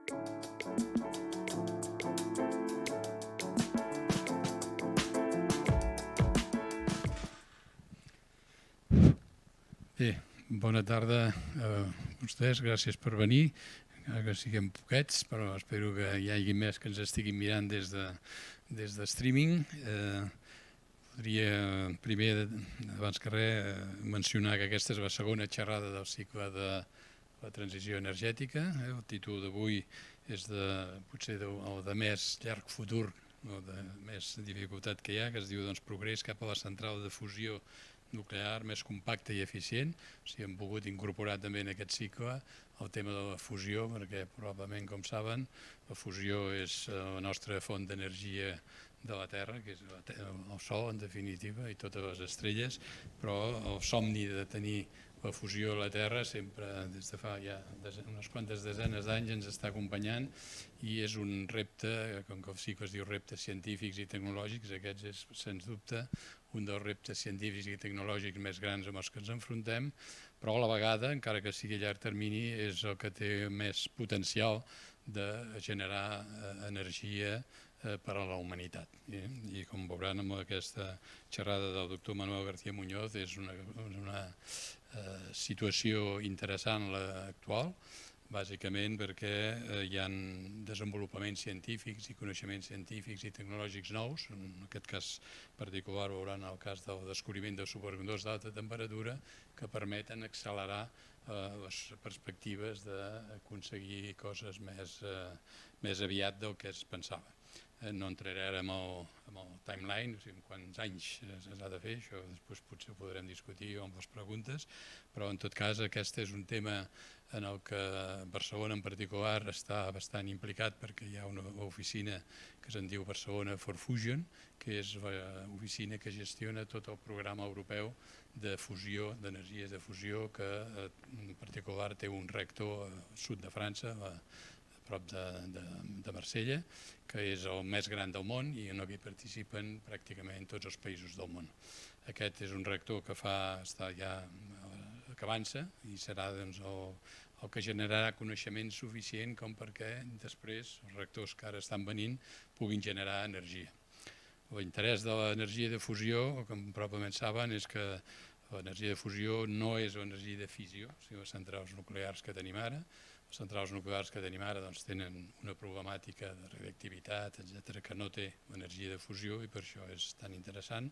Bé, bona tarda a vostès, gràcies per venir, que siguem poquets, però espero que hi hagi més que ens estiguin mirant des de streaming. Podria primer, abans que res, mencionar que aquesta és la segona xerrada del cicle de la transició energètica. El títol d'avui és potser el de més llarg futur, o de més dificultat que hi ha, que es diu Progrés cap a la central de fusió nuclear més compacte i eficient. O sigui, hem pogut incorporar també en aquest cicle el tema de la fusió, perquè probablement, com saben, la fusió és la nostra font d'energia de la Terra, que és el Sol, en definitiva, i totes les estrelles, però el somni de tenir la fusió a la Terra sempre, des de fa ja unes quantes desenes d'anys, ens està acompanyant i és un repte, com que el cicle es diu reptes científics i tecnològics, aquests és, sens dubte, un dels reptes científics i tecnològics més grans amb els que ens enfrontem, però a la vegada, encara que sigui a llarg termini, és el que té més potencial de generar energia per a la humanitat. I com veuran amb aquesta xerrada del doctor Manuel García Muñoz, és una situació interessant l'actual, bàsicament perquè hi ha desenvolupaments científics i coneixements científics i tecnològics nous. En aquest cas particular veuran el cas del descobriment de superconductors d'alta temperatura que permeten accelerar les perspectives d'aconseguir coses més aviat del que es pensava. No entraré ara en el timeline, o sigui, en quants anys s'ha de fer, això després potser ho podrem discutir amb les preguntes, però en tot cas aquest és un tema en el que Barcelona en particular està bastant implicat, perquè hi ha una oficina que se'n diu Barcelona for Fusion, que és l'oficina que gestiona tot el programa europeu de fusió, d'energies de fusió, que en particular té un reactor al sud de França, a prop de Marsella, que és el més gran del món i en el que participen pràcticament tots els països del món. Aquest és un reactor que avança i serà el que generarà coneixement suficient com perquè després els reactors que ara estan venint puguin generar energia. L'interès de l'energia de fusió, com probablement saben, és que l'energia de fusió no és l'energia de fissió, sinó les centrals nuclears que tenim ara. Les centrals nuclears que tenim ara tenen una problemàtica de radioactivitat, etc., que no té l'energia de fusió i per això és tan interessant.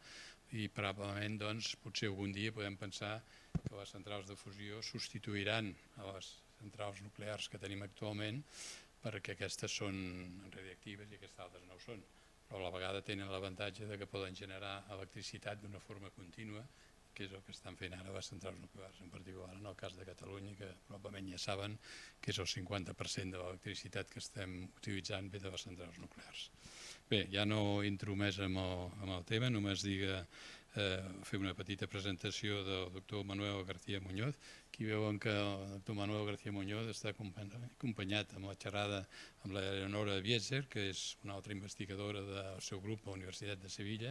I probablement potser algun dia podem pensar que les centrals de fusió substituiran a les centrals nuclears que tenim actualment, perquè aquestes són radioactives i aquestes altres no ho són, però a la vegada tenen l'avantatge que poden generar electricitat d'una forma contínua, que és el que estan fent ara les centrals nuclears, en particular en el cas de Catalunya, que probablement ja saben que és el 50% de l'electricitat que estem utilitzant ve de les centrals nuclears. Bé, ja no entro més en el tema, només fer una petita presentació del doctor Manuel García Muñoz. Aquí veuen que el doctor Manuel García Muñoz està acompanyat amb la xerrada amb l'Eleonora Bietzer, que és una altra investigadora del seu grup a la Universitat de Sevilla.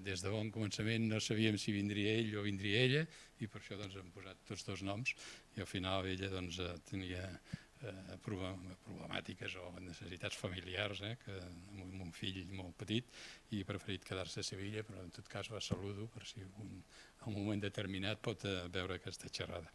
Des de bon començament no sabíem si vindria ell o vindria ella i per això hem posat tots dos noms i al final ella tenia problemàtiques o necessitats familiars, amb un fill molt petit i ha preferit quedar-se a Sevilla, però en tot cas la saludo per si en un moment determinat pot veure aquesta xerrada.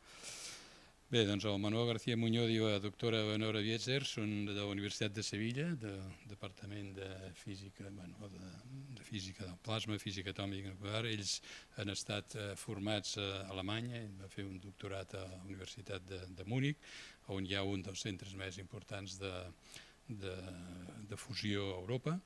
Bé, doncs el Manuel García Muñoz i la doctora Eleonora Bietzer són de la Universitat de Sevilla, del Departament de Física, de Física del Plasma, Física Atòmica Nuclear. Ells han estat formats a Alemanya, ell va fer un doctorat a la Universitat de Múnich, on hi ha un dels centres més importants de fusió a Europa,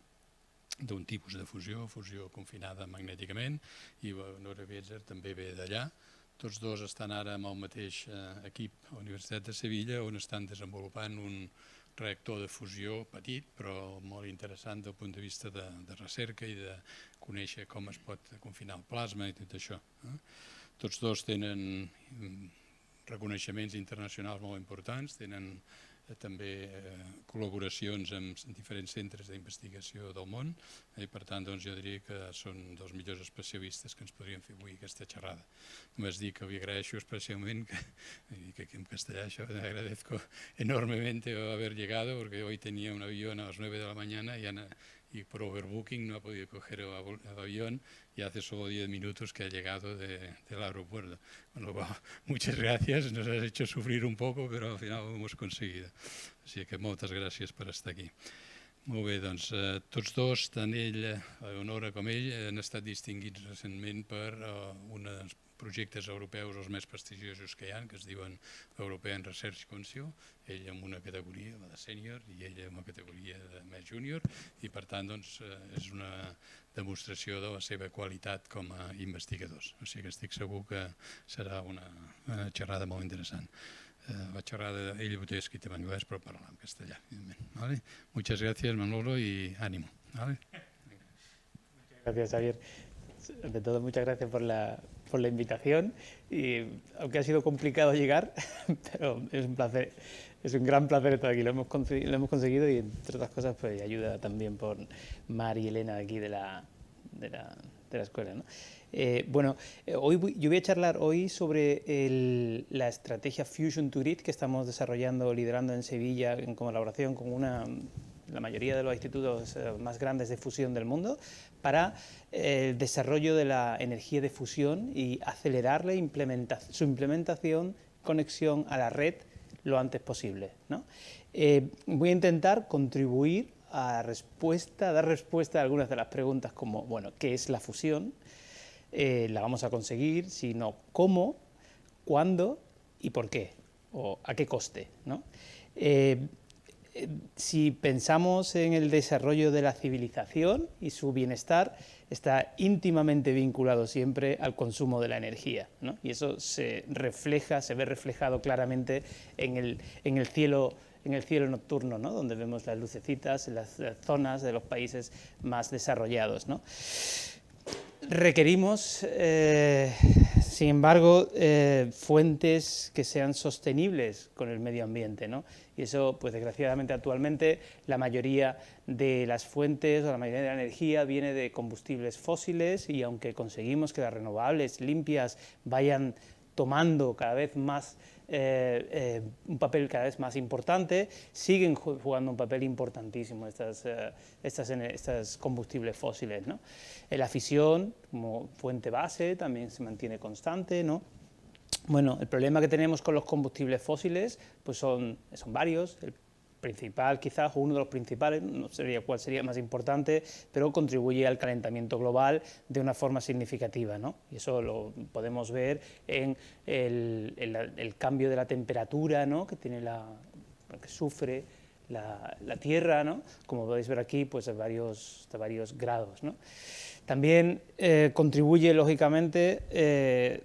d'un tipus de fusió confinada magnèticament, i l'Eleonora Bietzer també ve d'allà. Tots dos estan ara amb el mateix equip a la Universitat de Sevilla, on estan desenvolupant un reactor de fusió petit, però molt interessant des del punt de vista de recerca i de conèixer com es pot confinar el plasma i tot això. Tots dos tenen reconeixements internacionals molt importants, tenen també col·laboracions amb diferents centres d'investigació del món, i per tant doncs, jo diria que són dels millors especialistes que ens podrien fer avui aquesta xerrada. Només dir que li agraeixo especialment, y que en castellano le agradezco enormemente haber llegado, porque hoy tenía un avión a las 9 de la mañana y por overbooking no ha podido coger el avión y hace solo 10 minutos que ha llegado del aeropuerto. Con lo cual, muchas gracias, nos has hecho sufrir un poco, pero al final lo hemos conseguido. Així que moltes gràcies per estar aquí. Molt bé, doncs tots dos, tant ell, Leonora com ell, han estat distinguits recentment per un dels projectes europeus els més prestigiosos que hi ha, que es diuen European Research Council, ell en una categoria, la de sènior, i ell en una categoria de més júnior, i per tant doncs, és una demostració de la seva qualitat com a investigadors. O sigui que estic segur que serà una xerrada molt interessant. La xerrada, ell ho té escrit en anglès, però parla en castellà, evidentment. ¿Vale? Muchas gracias, Manolo, y ánimo. ¿Vale? Gracias, Javier. Ante todo, muchas gracias por la invitación, y aunque ha sido complicado llegar, pero es un placer, es un gran placer estar aquí. Lo hemos conseguido, y entre otras cosas pues ayuda también por Mar y Elena de aquí de la escuela, ¿no? Yo voy a charlar hoy sobre la estrategia Fusion to Grid que estamos desarrollando, liderando en Sevilla en colaboración con la mayoría de los institutos más grandes de fusión del mundo, para el desarrollo de la energía de fusión y acelerar su implementación, conexión a la red lo antes posible, ¿no? Voy a intentar contribuir a dar respuesta a algunas de las preguntas como, bueno, ¿qué es la fusión? ¿La vamos a conseguir? Si no, ¿cómo? ¿Cuándo? ¿Y por qué? ¿O a qué coste? ¿No? Si pensamos en el desarrollo de la civilización y su bienestar, está íntimamente vinculado siempre al consumo de la energía, ¿no? Y eso se ve reflejado claramente en el cielo nocturno, ¿no? Donde vemos las lucecitas en las zonas de los países más desarrollados, ¿no? Requerimos, sin embargo, fuentes que sean sostenibles con el medio ambiente, ¿no? Y eso, pues desgraciadamente, actualmente la mayoría de las fuentes o la mayoría de la energía viene de combustibles fósiles, y aunque conseguimos que las renovables limpias vayan tomando cada vez más un papel cada vez más importante, siguen jugando un papel importantísimo estos combustibles fósiles, ¿no? La fisión como fuente base también se mantiene constante, ¿no? Bueno, el problema que tenemos con los combustibles fósiles pues son varios. El principal, quizás, o uno de los principales, no sé cuál sería más importante, pero contribuye al calentamiento global de una forma significativa, ¿no? Y eso lo podemos ver en el cambio de la temperatura, ¿no? que sufre la Tierra, ¿no? Como podéis ver aquí, pues de varios grados, ¿no? También contribuye, lógicamente,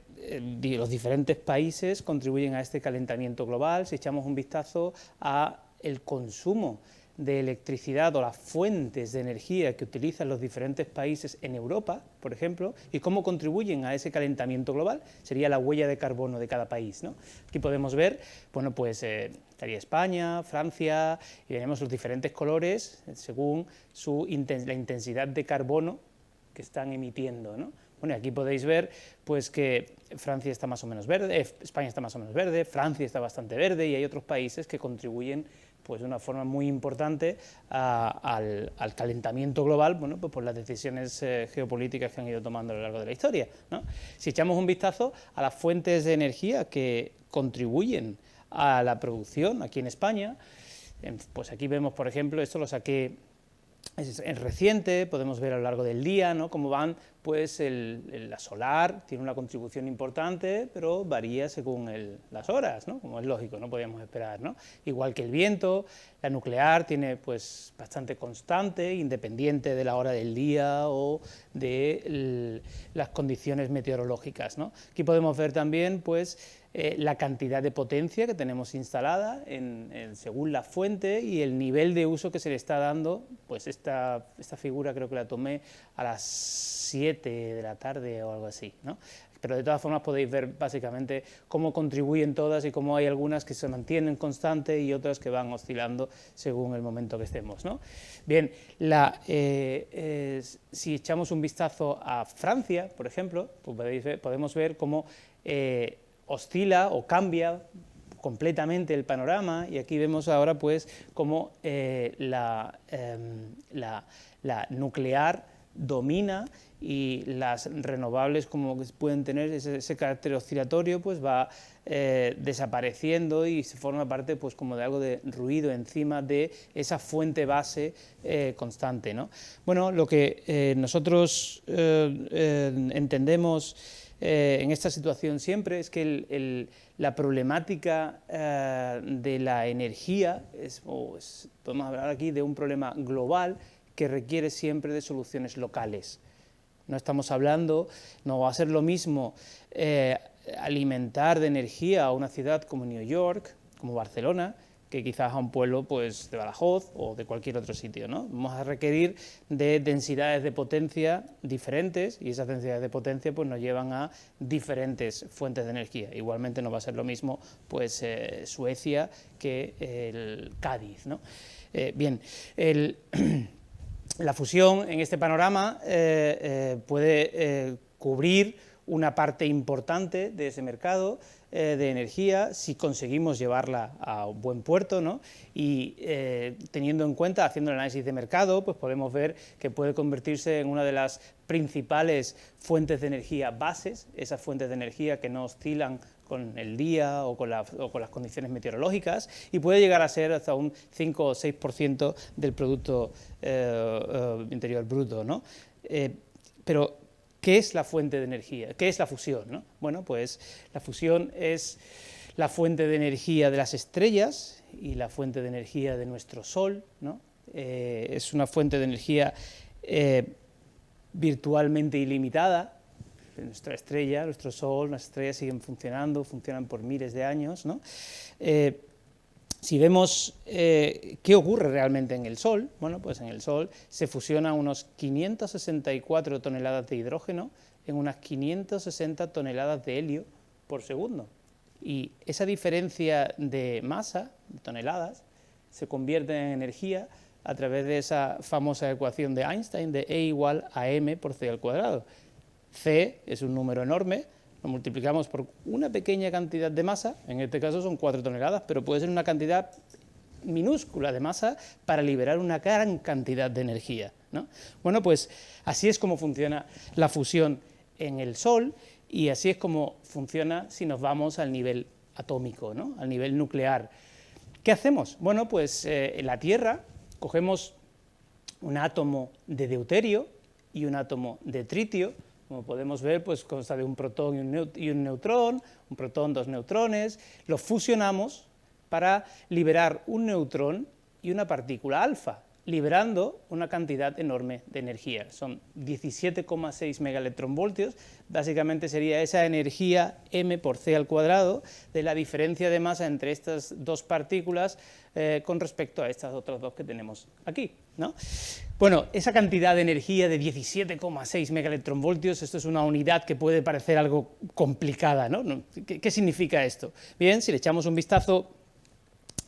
los diferentes países contribuyen a este calentamiento global. Si echamos un vistazo a el consumo de electricidad o las fuentes de energía que utilizan los diferentes países en Europa, por ejemplo, y cómo contribuyen a ese calentamiento global, sería la huella de carbono de cada país, ¿no? Aquí podemos ver, bueno, pues estaría España, Francia, y veremos los diferentes colores según la intensidad de carbono que están emitiendo, ¿no? Bueno, aquí podéis ver pues que Francia está más o menos verde, España está más o menos verde, Francia está bastante verde, y hay otros países que contribuyen pues de una forma muy importante al calentamiento global, bueno, pues por las decisiones geopolíticas que han ido tomando a lo largo de la historia, ¿no? Si echamos un vistazo a las fuentes de energía que contribuyen a la producción aquí en España, pues aquí vemos, por ejemplo, esto lo saqué es reciente, podemos ver a lo largo del día, ¿no? Cómo van, pues la solar tiene una contribución importante, pero varía según las horas, ¿no? Como es lógico, no podíamos esperar, ¿no? Igual que el viento, la nuclear tiene pues bastante constante, independiente de la hora del día o de las condiciones meteorológicas, ¿no? Aquí podemos ver también pues la cantidad de potencia que tenemos instalada según la fuente y el nivel de uso que se le está dando. Pues esta figura creo que la tomé a las 7 de la tarde o algo así, ¿no? pero de todas formas podéis ver básicamente cómo contribuyen todas y cómo hay algunas que se mantienen constantes y otras que van oscilando según el momento que estemos, ¿no? Bien, si echamos un vistazo a Francia, por ejemplo, pues podemos ver cómo oscila o cambia completamente el panorama, y aquí vemos ahora pues cómo la nuclear domina y las renovables, como pueden tener ese carácter oscilatorio, pues va desapareciendo y se forma parte pues como de algo de ruido encima de esa fuente base constante, ¿no? Bueno, lo que nosotros entendemos en esta situación siempre es que la problemática de la energía podemos hablar aquí de un problema global que requiere siempre de soluciones locales. No estamos hablando, no va a ser lo mismo alimentar de energía a una ciudad como New York, como Barcelona, que quizás a un pueblo pues, de Badajoz o de cualquier otro sitio, ¿no? Vamos a requerir de densidades de potencia diferentes, y esas densidades de potencia pues, nos llevan a diferentes fuentes de energía. Igualmente no va a ser lo mismo pues, Suecia que el Cádiz, ¿no? Bien, la fusión en este panorama puede cubrir una parte importante de ese mercado de energía si conseguimos llevarla a un buen puerto, ¿no? Y teniendo en cuenta, haciendo el análisis de mercado, pues podemos ver que puede convertirse en una de las principales fuentes de energía bases, esas fuentes de energía que no oscilan con el día o con las condiciones meteorológicas, y puede llegar a ser hasta un 5 o 6% del Producto Interior Bruto, ¿no? Pero ¿qué es la fuente de energía? ¿Qué es la fusión, ¿no? Bueno, pues la fusión es la fuente de energía de las estrellas y la fuente de energía de nuestro Sol, ¿no? Es una fuente de energía virtualmente ilimitada. Nuestra estrella, nuestro Sol, las estrellas siguen funcionando, funcionan por miles de años, ¿no? Si vemos qué ocurre realmente en el Sol, bueno, pues en el Sol se fusionan unos 564 toneladas de hidrógeno en unas 560 toneladas de helio por segundo. Y esa diferencia de masa, de toneladas, se convierte en energía a través de esa famosa ecuación de Einstein de E igual a m por c al cuadrado. C es un número enorme, lo multiplicamos por una pequeña cantidad de masa, en este caso son 4 toneladas, pero puede ser una cantidad minúscula de masa para liberar una gran cantidad de energía, ¿no? Bueno, pues así es como funciona la fusión en el Sol, y así es como funciona si nos vamos al nivel atómico, ¿no? Al nivel nuclear. ¿Qué hacemos? Bueno, pues en la Tierra cogemos un átomo de deuterio y un átomo de tritio. Como podemos ver, pues consta de un protón y un neutrón, un protón, dos neutrones, los fusionamos para liberar un neutrón y una partícula alfa, liberando una cantidad enorme de energía. Son 17,6 megaelectronvoltios, básicamente sería esa energía m por c al cuadrado de la diferencia de masa entre estas dos partículas con respecto a estas otras dos que tenemos aquí, ¿no? Bueno, esa cantidad de energía de 17,6 megaelectronvoltios, esto es una unidad que puede parecer algo complicada, ¿no? ¿Qué significa esto? Bien, si le echamos un vistazo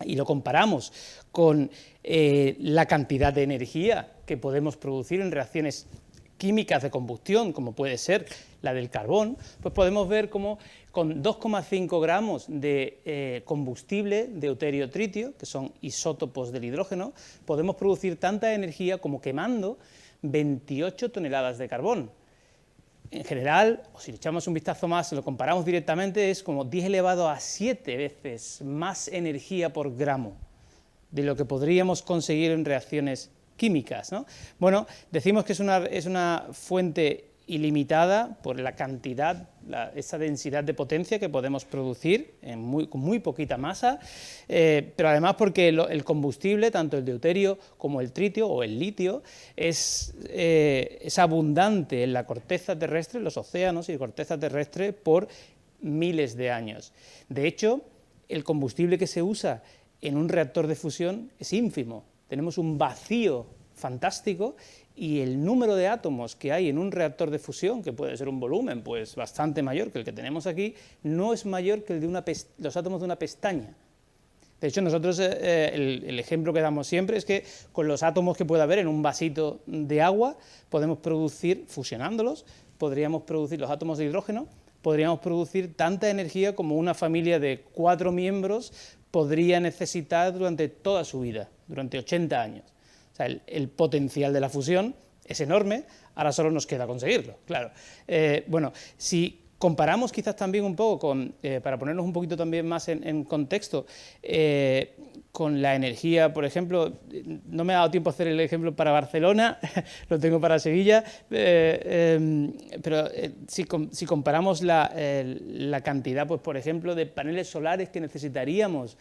y lo comparamos con la cantidad de energía que podemos producir en reacciones químicas de combustión, como puede ser la del carbón, pues podemos ver cómo con 2,5 gramos de combustible deuterio-tritio, que son isótopos del hidrógeno, podemos producir tanta energía como quemando 28 toneladas de carbón. En general, o si le echamos un vistazo más, lo comparamos directamente, es como 10 elevado a 7 veces más energía por gramo de lo que podríamos conseguir en reacciones químicas, ¿no? Bueno, decimos que es una fuente ilimitada por la cantidad, esa densidad de potencia que podemos producir con muy poquita masa, pero además porque el combustible, tanto el deuterio como el tritio o el litio, es abundante en la corteza terrestre, en los océanos y corteza terrestre por miles de años. De hecho, el combustible que se usa en un reactor de fusión es ínfimo. Tenemos un vacío fantástico, y el número de átomos que hay en un reactor de fusión, que puede ser un volumen pues bastante mayor que el que tenemos aquí, no es mayor que el de los átomos de una pestaña. De hecho, nosotros el ejemplo que damos siempre es que con los átomos que pueda haber en un vasito de agua, podemos producir, fusionándolos, podríamos producir los átomos de hidrógeno, podríamos producir tanta energía como una familia de 4 miembros podría necesitar durante toda su vida, durante 80 años. O sea, el potencial de la fusión es enorme, ahora solo nos queda conseguirlo, claro. Bueno, si comparamos quizás también un poco con, para ponernos un poquito también más en contexto, con la energía, por ejemplo, no me ha dado tiempo a hacer el ejemplo para Barcelona, lo tengo para Sevilla, pero si comparamos la cantidad, pues por ejemplo, de paneles solares que necesitaríamos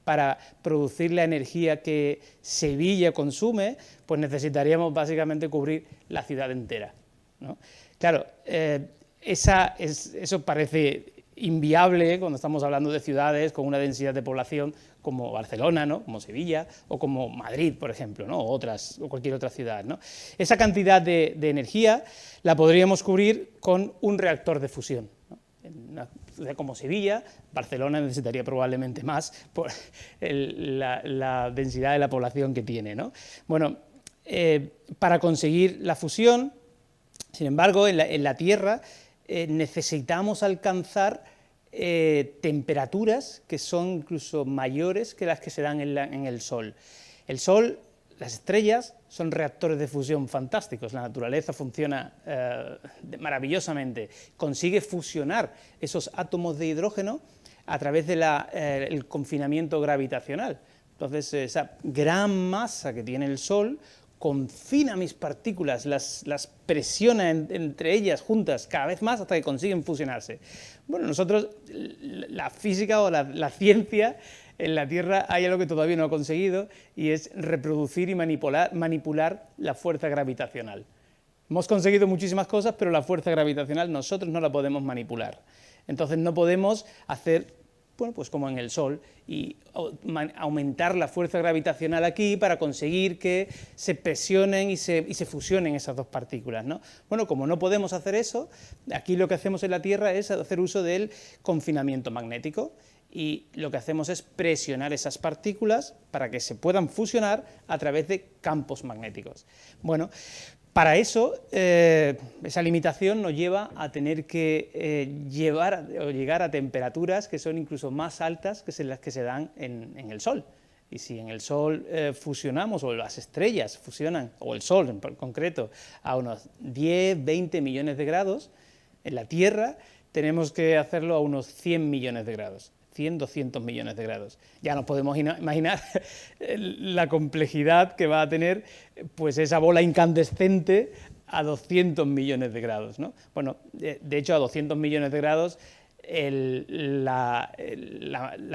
para producir la energía que Sevilla consume, pues necesitaríamos básicamente cubrir la ciudad entera, ¿no? Claro, eso parece inviable cuando estamos hablando de ciudades con una densidad de población como Barcelona, ¿no? Como Sevilla, o como Madrid, por ejemplo, ¿no? o cualquier otra ciudad, ¿no? Esa cantidad de energía la podríamos cubrir con un reactor de fusión, ¿no? En una ciudad como Sevilla, Barcelona necesitaría probablemente más por la densidad de la población que tiene, ¿no? Bueno, para conseguir la fusión, sin embargo, en la Tierra necesitamos alcanzar temperaturas que son incluso mayores que las que se dan en el Sol. El Sol, las estrellas, son reactores de fusión fantásticos, la naturaleza funciona maravillosamente, consigue fusionar esos átomos de hidrógeno a través del confinamiento gravitacional. Entonces, esa gran masa que tiene el Sol confina mis partículas, las presiona entre ellas juntas cada vez más hasta que consiguen fusionarse. Bueno, nosotros, la física o la ciencia en la Tierra hay algo que todavía no ha conseguido y es reproducir y manipular la fuerza gravitacional. Hemos conseguido muchísimas cosas, pero la fuerza gravitacional nosotros no la podemos manipular. Entonces no podemos hacer, bueno, pues como en el Sol, y aumentar la fuerza gravitacional aquí para conseguir que se presionen y se fusionen esas dos partículas, ¿no? Bueno, como no podemos hacer eso, aquí lo que hacemos en la Tierra es hacer uso del confinamiento magnético, y lo que hacemos es presionar esas partículas para que se puedan fusionar a través de campos magnéticos. Bueno, para eso, esa limitación nos lleva a tener que llegar a temperaturas que son incluso más altas que las que se dan en el Sol. Y si en el Sol fusionamos, o las estrellas fusionan, o el Sol en concreto, a unos 10, 20 millones de grados, en la Tierra tenemos que hacerlo a unos 100 millones de grados. 100, 200 millones de grados. Ya nos podemos imaginar la complejidad que va a tener pues esa bola incandescente a 200 millones de grados, ¿no? Bueno, de hecho a 200 millones de grados la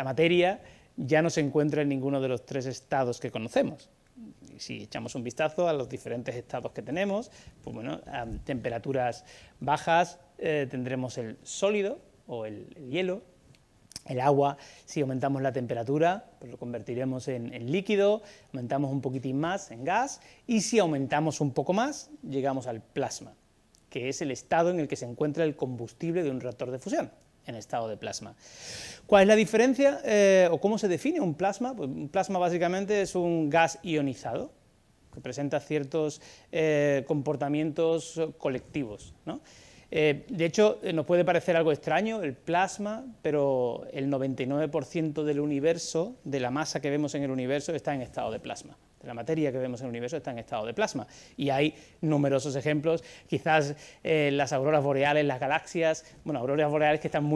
materia ya no se encuentra en ninguno de los 3 estados que conocemos. Si echamos un vistazo a los diferentes estados que tenemos, pues bueno, a temperaturas bajas tendremos el sólido o el hielo. El agua, si aumentamos la temperatura, pues lo convertiremos en líquido, aumentamos un poquitín más en gas, y si aumentamos un poco más, llegamos al plasma, que es el estado en el que se encuentra el combustible de un reactor de fusión, en estado de plasma. ¿Cuál es la diferencia o cómo se define un plasma? Pues un plasma básicamente es un gas ionizado, que presenta ciertos comportamientos colectivos, ¿no? De hecho, nos puede parecer algo extraño el plasma, pero el 99% del universo, de la masa que vemos en el universo, está en estado de plasma. De la materia que vemos en el universo está en estado de plasma. Y hay numerosos ejemplos, quizás las auroras boreales, las galaxias, bueno, auroras boreales que están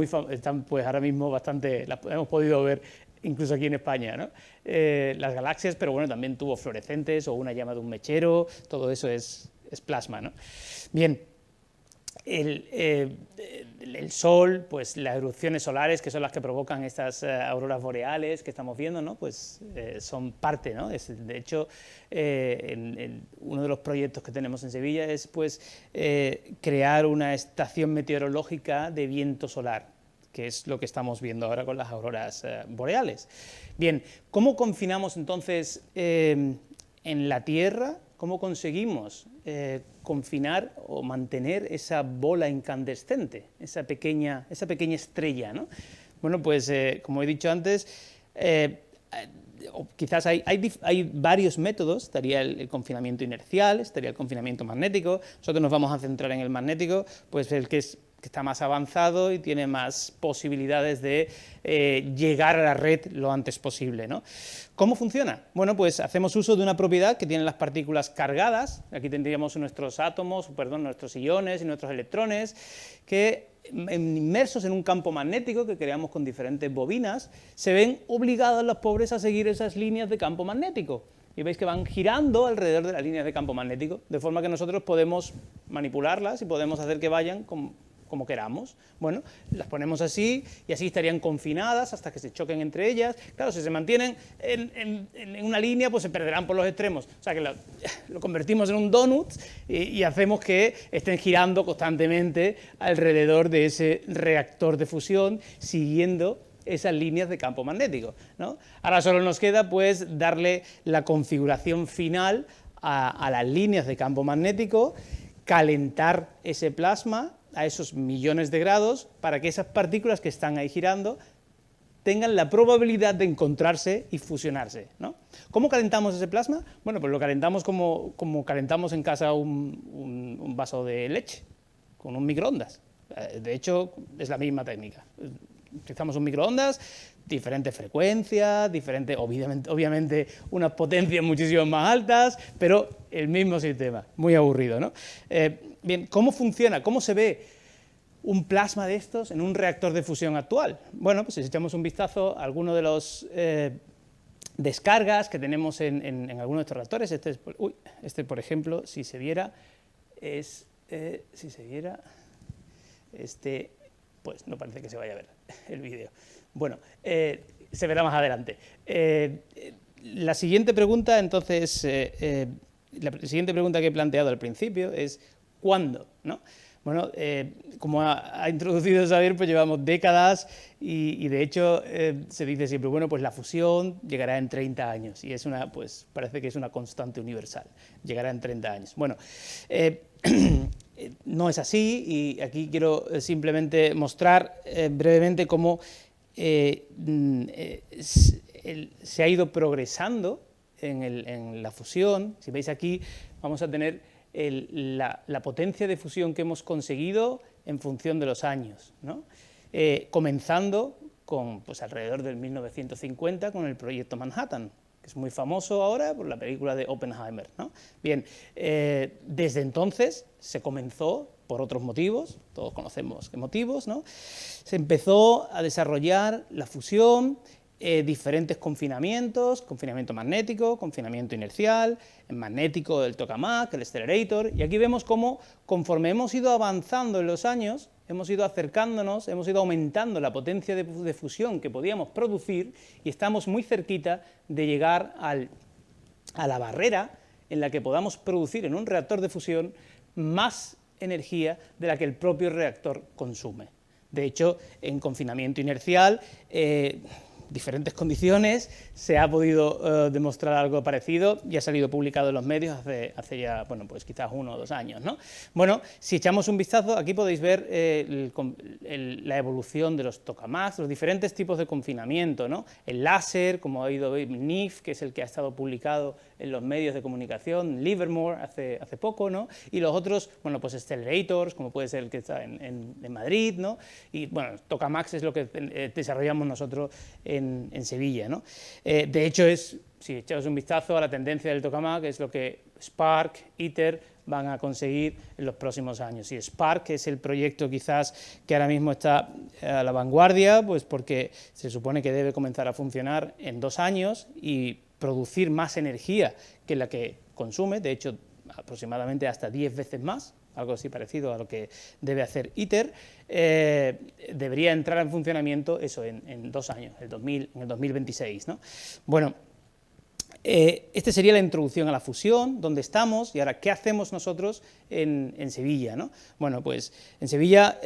pues ahora mismo bastante, las hemos podido ver incluso aquí en España, ¿no? Las galaxias, pero bueno, también tubos fluorescentes o una llama de un mechero, todo eso es plasma, ¿no? Bien. El Sol, pues las erupciones solares, que son las que provocan estas auroras boreales que estamos viendo, ¿no? Pues son parte, ¿no? De hecho, uno de los proyectos que tenemos en Sevilla es pues, crear una estación meteorológica de viento solar, que es lo que estamos viendo ahora con las auroras boreales. Bien, ¿cómo confinamos entonces en la Tierra? ¿Cómo conseguimos confinar o mantener esa bola incandescente, esa pequeña estrella, ¿no? Bueno, pues como he dicho antes, quizás hay varios métodos. Estaría el confinamiento inercial, estaría el confinamiento magnético. Nosotros nos vamos a centrar en el magnético, pues el que está más avanzado y tiene más posibilidades de llegar a la red lo antes posible, ¿no? ¿Cómo funciona? Bueno, pues hacemos uso de una propiedad que tienen las partículas cargadas. Aquí tendríamos nuestros átomos, nuestros iones y nuestros electrones, que inmersos en un campo magnético que creamos con diferentes bobinas, se ven obligados los pobres a seguir esas líneas de campo magnético. Y veis que van girando alrededor de las líneas de campo magnético, de forma que nosotros podemos manipularlas y podemos hacer que vayan como queramos. Bueno, las ponemos así y así estarían confinadas hasta que se choquen entre ellas. Claro, si se mantienen en una línea, pues se perderán por los extremos. O sea que lo convertimos en un donut y hacemos que estén girando constantemente alrededor de ese reactor de fusión, siguiendo esas líneas de campo magnético, ¿no? Ahora solo nos queda pues darle la configuración final a las líneas de campo magnético, calentar ese plasma a esos millones de grados para que esas partículas que están ahí girando tengan la probabilidad de encontrarse y fusionarse, ¿no? ¿Cómo calentamos ese plasma? Bueno, pues lo calentamos como calentamos en casa un vaso de leche, con un microondas. De hecho, es la misma técnica. Utilizamos un microondas, diferentes frecuencias, obviamente unas potencias muchísimo más altas, pero el mismo sistema, muy aburrido, ¿no? Bien, ¿cómo funciona? ¿Cómo se ve un plasma de estos en un reactor de fusión actual? Bueno, pues si echamos un vistazo a alguno de los descargas que tenemos en algunos de estos reactores, este por ejemplo, si se viera, pues no parece que se vaya a ver el vídeo. Bueno, se verá más adelante. La siguiente pregunta, entonces, la siguiente pregunta que he planteado al principio es ¿cuándo? ¿No? Bueno, como ha introducido Xavier, pues llevamos décadas y de hecho se dice siempre, bueno, pues la fusión llegará en 30 años y pues parece que es una constante universal, llegará en 30 años. Bueno, no es así y aquí quiero simplemente mostrar brevemente cómo se ha ido progresando en la fusión. Si veis aquí, vamos a tener la potencia de fusión que hemos conseguido en función de los años, ¿no? Comenzando con pues, alrededor del 1950 con el proyecto Manhattan, que es muy famoso ahora por la película de Oppenheimer, ¿no? Bien, desde entonces se comenzó por otros motivos, todos conocemos qué motivos, ¿no? Se empezó a desarrollar la fusión, diferentes confinamientos, confinamiento magnético, confinamiento inercial, el magnético, el tokamak, el accelerator, y aquí vemos cómo conforme hemos ido avanzando en los años, hemos ido acercándonos, hemos ido aumentando la potencia de fusión que podíamos producir y estamos muy cerquita de llegar a la barrera en la que podamos producir en un reactor de fusión más energía de la que el propio reactor consume. De hecho, en confinamiento inercial, diferentes condiciones, se ha podido demostrar algo parecido y ha salido publicado en los medios hace ya, bueno, pues quizás 1 o 2 años, ¿no? Bueno, si echamos un vistazo, aquí podéis ver la evolución de los tokamaks, los diferentes tipos de confinamiento, ¿no? El láser, como ha oído ver, NIF, que es el que ha estado publicado en los medios de comunicación, Livermore hace poco, ¿no? Y los otros, bueno, pues accelerators, como puede ser el que está en Madrid, ¿no? Y bueno, tokamaks es lo que desarrollamos nosotros en Sevilla, ¿no? De hecho, si echamos un vistazo a la tendencia del tokamak, es lo que Spark, ITER van a conseguir en los próximos años. Y Spark es el proyecto quizás que ahora mismo está a la vanguardia, pues porque se supone que debe comenzar a funcionar en 2 años y producir más energía que la que consume, de hecho aproximadamente hasta 10 veces más, algo así parecido a lo que debe hacer ITER, debería entrar en funcionamiento eso en 2 años, en el 2026, ¿no? Bueno, esta sería la introducción a la fusión, dónde estamos y ahora qué hacemos nosotros en Sevilla, ¿no? Bueno, pues en Sevilla,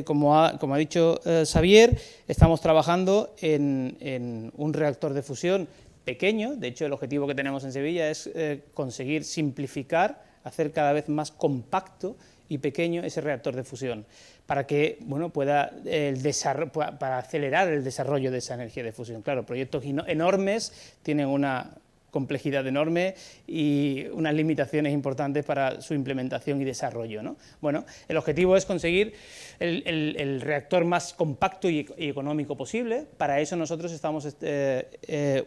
como ha dicho Xavier, estamos trabajando en un reactor de fusión pequeño. De hecho, el objetivo que tenemos en Sevilla es conseguir simplificar, hacer cada vez más compacto y pequeño ese reactor de fusión, para que pueda para acelerar el desarrollo de esa energía de fusión. Claro, proyectos enormes tienen una complejidad enorme y unas limitaciones importantes para su implementación y desarrollo, ¿no? Bueno, el objetivo es conseguir el reactor más compacto y económico posible. Para eso nosotros estamos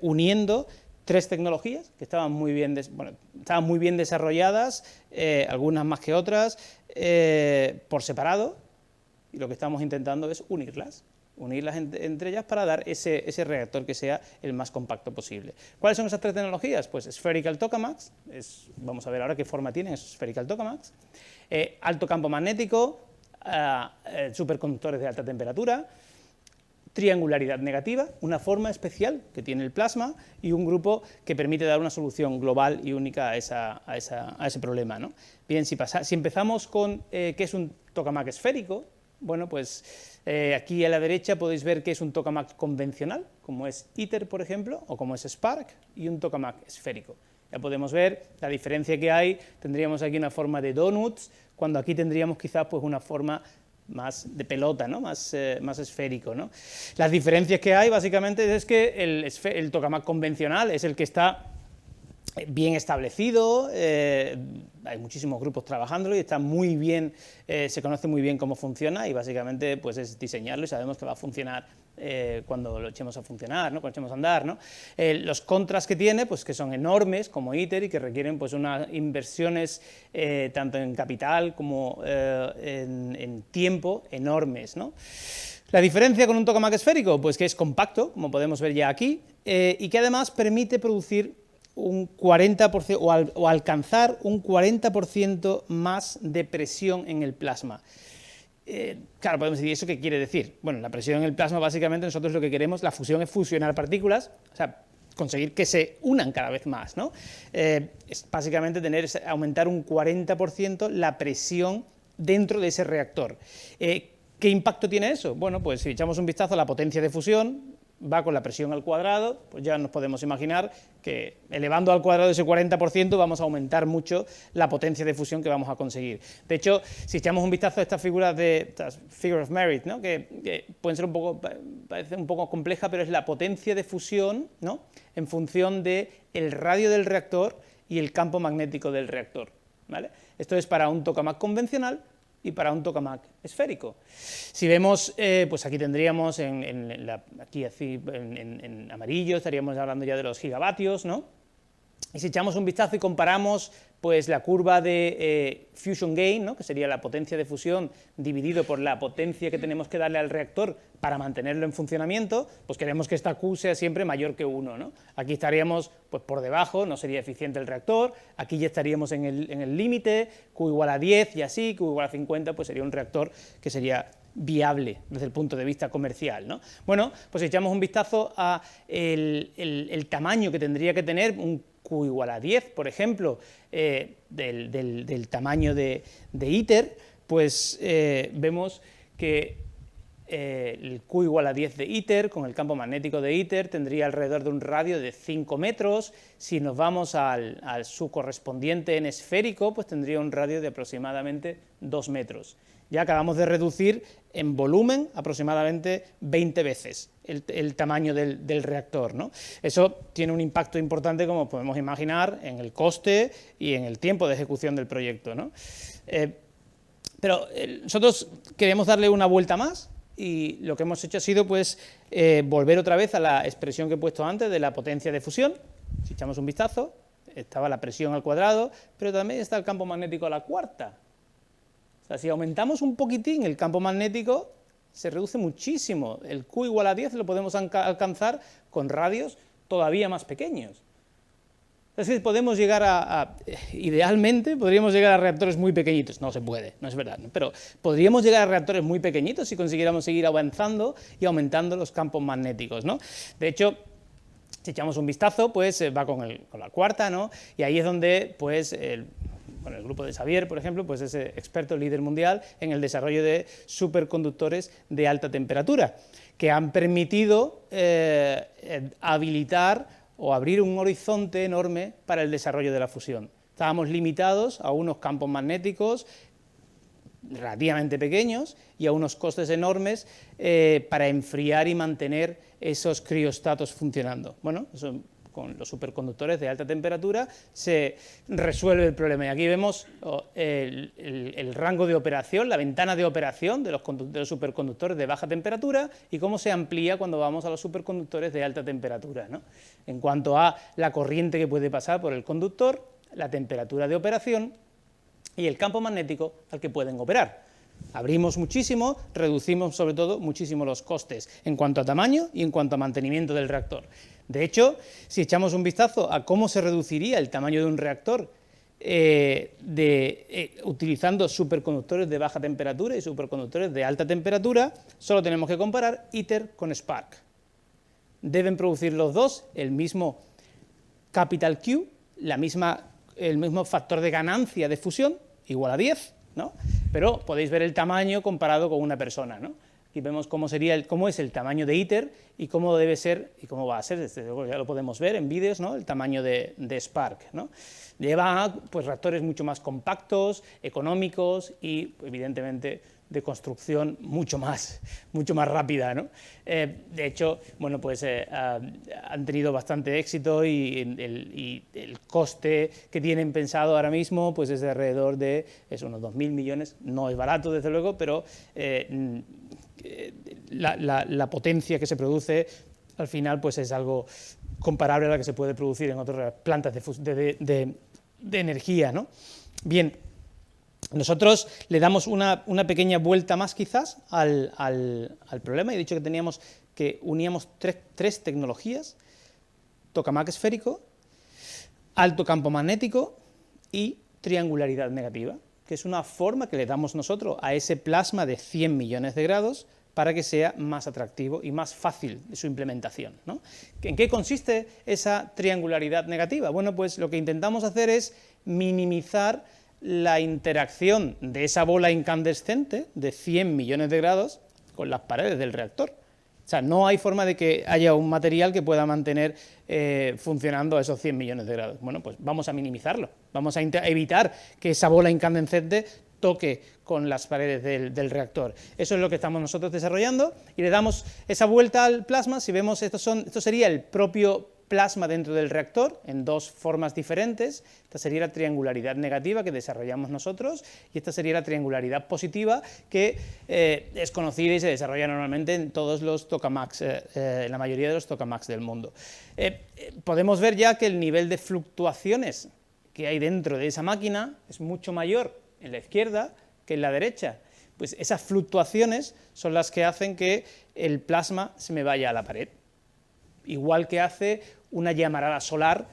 uniendo 3 tecnologías que estaban muy bien desarrolladas, algunas más que otras, por separado, y lo que estamos intentando es unirlas entre ellas para dar ese reactor que sea el más compacto posible. ¿Cuáles son esas 3 tecnologías? Pues Spherical Tokamaks, vamos a ver ahora qué forma tienen esos Spherical Tokamaks, alto campo magnético, superconductores de alta temperatura, triangularidad negativa, una forma especial que tiene el plasma y un grupo que permite dar una solución global y única a ese problema, ¿no? Bien, si empezamos con qué es un tokamak esférico, bueno, pues aquí a la derecha podéis ver que es un tokamak convencional, como es ITER, por ejemplo, o como es Spark, y un tokamak esférico. Ya podemos ver la diferencia que hay. Tendríamos aquí una forma de donuts, cuando aquí tendríamos quizás pues una forma más de pelota, ¿no? más esférico, ¿no? Las diferencias que hay básicamente es que el tokamak convencional es el que está bien establecido, hay muchísimos grupos trabajándolo y está muy bien, se conoce muy bien cómo funciona y básicamente pues es diseñarlo y sabemos que va a funcionar cuando lo echemos a funcionar, ¿no? Cuando echemos a andar, ¿no? Los contras que tiene, pues que son enormes como ITER y que requieren pues unas inversiones tanto en capital como en tiempo enormes, ¿no? La diferencia con un tokamak esférico, pues que es compacto, como podemos ver ya aquí, y que además permite producir un 40% o alcanzar un 40% más de presión en el plasma. Claro, podemos decir, ¿eso qué quiere decir? Bueno, la presión en el plasma, básicamente, nosotros lo que queremos, la fusión es fusionar partículas, o sea, conseguir que se unan cada vez más, ¿no? Es básicamente aumentar un 40% la presión dentro de ese reactor. ¿Qué impacto tiene eso? Bueno, pues si echamos un vistazo a la potencia de fusión, va con la presión al cuadrado, pues ya nos podemos imaginar que elevando al cuadrado ese 40% vamos a aumentar mucho la potencia de fusión que vamos a conseguir. De hecho, si echamos un vistazo a estas figuras estas figure of merit, ¿no? que pueden ser parece un poco compleja, pero es la potencia de fusión, ¿no? En función del radio del reactor y el campo magnético del reactor, ¿vale? Esto es para un tokamak convencional y para un tokamak esférico. Si vemos, pues aquí tendríamos, en amarillo, estaríamos hablando ya de los gigavatios, ¿no? Y si echamos un vistazo y comparamos pues la curva de fusion gain, ¿no? Que sería la potencia de fusión dividido por la potencia que tenemos que darle al reactor para mantenerlo en funcionamiento, pues queremos que esta Q sea siempre mayor que 1, ¿no? Aquí estaríamos pues por debajo, no sería eficiente el reactor, aquí ya estaríamos en el límite, Q igual a 10 y así, Q igual a 50, pues sería un reactor que sería viable desde el punto de vista comercial, ¿no? Bueno, pues si echamos un vistazo a el tamaño que tendría que tener un Q igual a 10, por ejemplo, del tamaño de ITER, pues vemos que el Q igual a 10 de ITER, con el campo magnético de ITER, tendría alrededor de un radio de 5 metros. Si nos vamos al su correspondiente en esférico, pues tendría un radio de aproximadamente 2 metros. Ya acabamos de reducir en volumen aproximadamente 20 veces el tamaño del reactor, ¿no? Eso tiene un impacto importante, como podemos imaginar, en el coste y en el tiempo de ejecución del proyecto, ¿no? Pero nosotros queremos darle una vuelta más y lo que hemos hecho ha sido pues, volver otra vez a la expresión que he puesto antes de la potencia de fusión. Si echamos un vistazo, estaba la presión al cuadrado, pero también está el campo magnético a la cuarta. O sea, si aumentamos un poquitín el campo magnético, se reduce muchísimo. El Q igual a 10 lo podemos alcanzar con radios todavía más pequeños. Es decir, podemos llegar idealmente, podríamos llegar a reactores muy pequeñitos. No se puede, no es verdad, ¿no? Pero podríamos llegar a reactores muy pequeñitos si consiguiéramos seguir avanzando y aumentando los campos magnéticos, ¿no? De hecho, si echamos un vistazo, pues va con la cuarta, ¿no? Y ahí es donde, pues, el grupo de Xavier, por ejemplo, pues es experto líder mundial en el desarrollo de superconductores de alta temperatura, que han permitido habilitar o abrir un horizonte enorme para el desarrollo de la fusión. Estábamos limitados a unos campos magnéticos relativamente pequeños y a unos costes enormes para enfriar y mantener esos criostatos funcionando. Bueno, eso, con los superconductores de alta temperatura se resuelve el problema. Y aquí vemos el rango de operación, la ventana de operación de los superconductores de baja temperatura y cómo se amplía cuando vamos a los superconductores de alta temperatura, ¿no? En cuanto a la corriente que puede pasar por el conductor, la temperatura de operación y el campo magnético al que pueden operar. Abrimos muchísimo, reducimos sobre todo muchísimo los costes en cuanto a tamaño y en cuanto a mantenimiento del reactor. De hecho, si echamos un vistazo a cómo se reduciría el tamaño de un reactor utilizando superconductores de baja temperatura y superconductores de alta temperatura, solo tenemos que comparar ITER con Spark. Deben producir los dos el mismo capital Q, el mismo factor de ganancia de fusión, igual a 10, ¿no? Pero podéis ver el tamaño comparado con una persona, ¿no? Aquí vemos cómo es el tamaño de ITER y cómo debe ser y cómo va a ser, desde luego ya lo podemos ver en vídeos, ¿no? El tamaño de Spark, ¿no? Lleva pues reactores mucho más compactos, económicos y evidentemente de construcción mucho más rápida, ¿no? De hecho, bueno, pues han tenido bastante éxito y el coste que tienen pensado ahora mismo pues es de alrededor de unos 2.000 millones, no es barato desde luego, pero la potencia que se produce al final pues es algo comparable a la que se puede producir en otras plantas de energía, ¿no? Bien, nosotros le damos una pequeña vuelta más quizás al problema. He dicho que uníamos tres tecnologías: tokamak esférico, alto campo magnético y triangularidad negativa, que es una forma que le damos nosotros a ese plasma de 100 millones de grados para que sea más atractivo y más fácil de su implementación, ¿no? ¿En qué consiste esa triangularidad negativa? Bueno, pues lo que intentamos hacer es minimizar la interacción de esa bola incandescente de 100 millones de grados con las paredes del reactor. O sea, no hay forma de que haya un material que pueda mantener funcionando a esos 100 millones de grados. Bueno, pues vamos a minimizarlo, vamos a evitar que esa bola incandescente toque con las paredes del reactor. Eso es lo que estamos nosotros desarrollando y le damos esa vuelta al plasma. Si vemos, esto sería el propio plasma dentro del reactor en dos formas diferentes. Esta sería la triangularidad negativa que desarrollamos nosotros y esta sería la triangularidad positiva que es conocida y se desarrolla normalmente en todos los tokamaks, en la mayoría de los tokamaks del mundo. Podemos ver ya que el nivel de fluctuaciones que hay dentro de esa máquina es mucho mayor en la izquierda que en la derecha. Pues esas fluctuaciones son las que hacen que el plasma se me vaya a la pared. Igual que hace una llamarada solar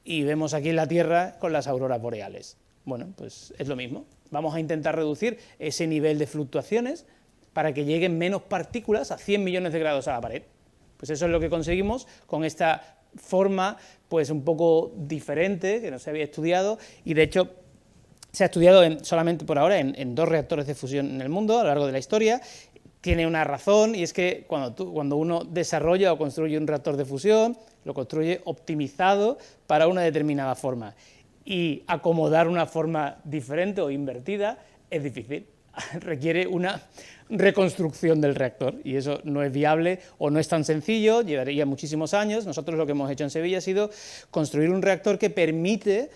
y vemos aquí en la Tierra con las auroras boreales. Bueno, pues es lo mismo. Vamos a intentar reducir ese nivel de fluctuaciones para que lleguen menos partículas a 100 millones de grados a la pared. Pues eso es lo que conseguimos con esta forma pues un poco diferente que no se había estudiado y de hecho se ha estudiado solamente por ahora en 2 reactores de fusión en el mundo a lo largo de la historia. Tiene una razón y es que cuando uno desarrolla o construye un reactor de fusión, lo construye optimizado para una determinada forma. Y acomodar una forma diferente o invertida es difícil, requiere una reconstrucción del reactor y eso no es viable o no es tan sencillo, llevaría muchísimos años. Nosotros lo que hemos hecho en Sevilla ha sido construir un reactor que permite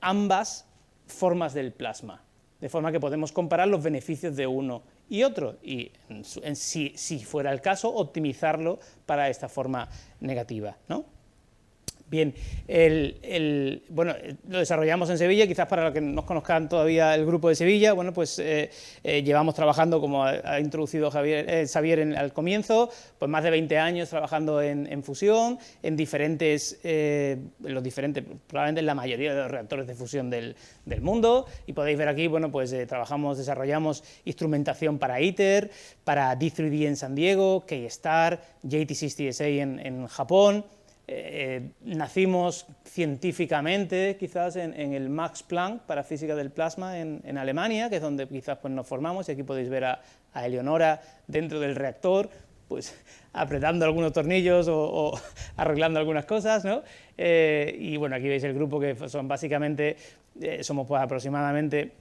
ambas formas del plasma, de forma que podemos comparar los beneficios de uno y otro, y si fuera el caso, optimizarlo para esta forma negativa, ¿no? Bien, bueno, lo desarrollamos en Sevilla, quizás para los que no conozcan todavía el grupo de Sevilla, bueno, pues llevamos trabajando, como ha introducido Xavier al comienzo, pues más de 20 años trabajando en fusión, probablemente en la mayoría de los reactores de fusión del mundo, y podéis ver aquí, bueno, pues desarrollamos instrumentación para ITER, para D3D en San Diego, K-STAR, JT6TSA en Japón. Nacimos científicamente quizás en el Max Planck para física del plasma en Alemania, que es donde quizás pues, nos formamos, y aquí podéis ver a Eleonora dentro del reactor, pues apretando algunos tornillos o arreglando algunas cosas, ¿no? Y bueno, aquí veis el grupo que son básicamente, somos pues aproximadamente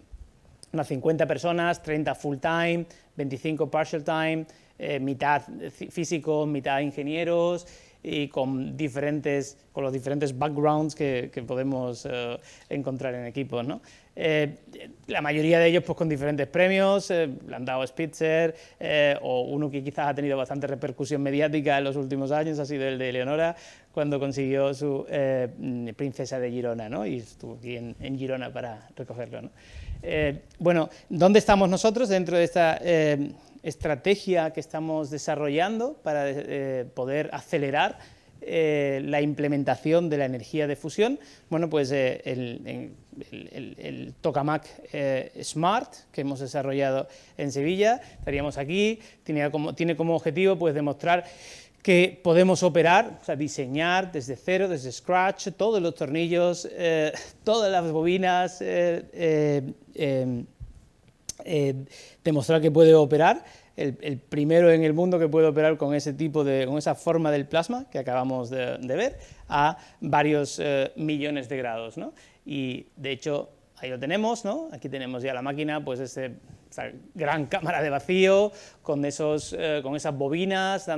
unas 50 personas, 30 full time, 25 partial time, mitad físicos, mitad ingenieros, y con los diferentes backgrounds que podemos encontrar en equipos, ¿no? La mayoría de ellos pues con diferentes premios, le han dado Spitzer, o uno que quizás ha tenido bastante repercusión mediática en los últimos años ha sido el de Eleonora, cuando consiguió su Princesa de Girona, ¿no? Y estuvo aquí en Girona para recogerlo, ¿no? Bueno, ¿dónde estamos nosotros dentro de esta estrategia que estamos desarrollando para poder acelerar la implementación de la energía de fusión? Bueno, pues el Tokamak Smart que hemos desarrollado en Sevilla, estaríamos aquí, tiene como objetivo pues demostrar que podemos operar, o sea, diseñar desde cero, desde scratch, todos los tornillos, todas las bobinas, demostrar que puede operar, el primero en el mundo que puede operar con ese tipo con esa forma del plasma que acabamos de ver, a varios millones de grados, ¿no? Y de hecho ahí lo tenemos, ¿no? Aquí tenemos ya la máquina, pues esa gran cámara de vacío con esas bobinas,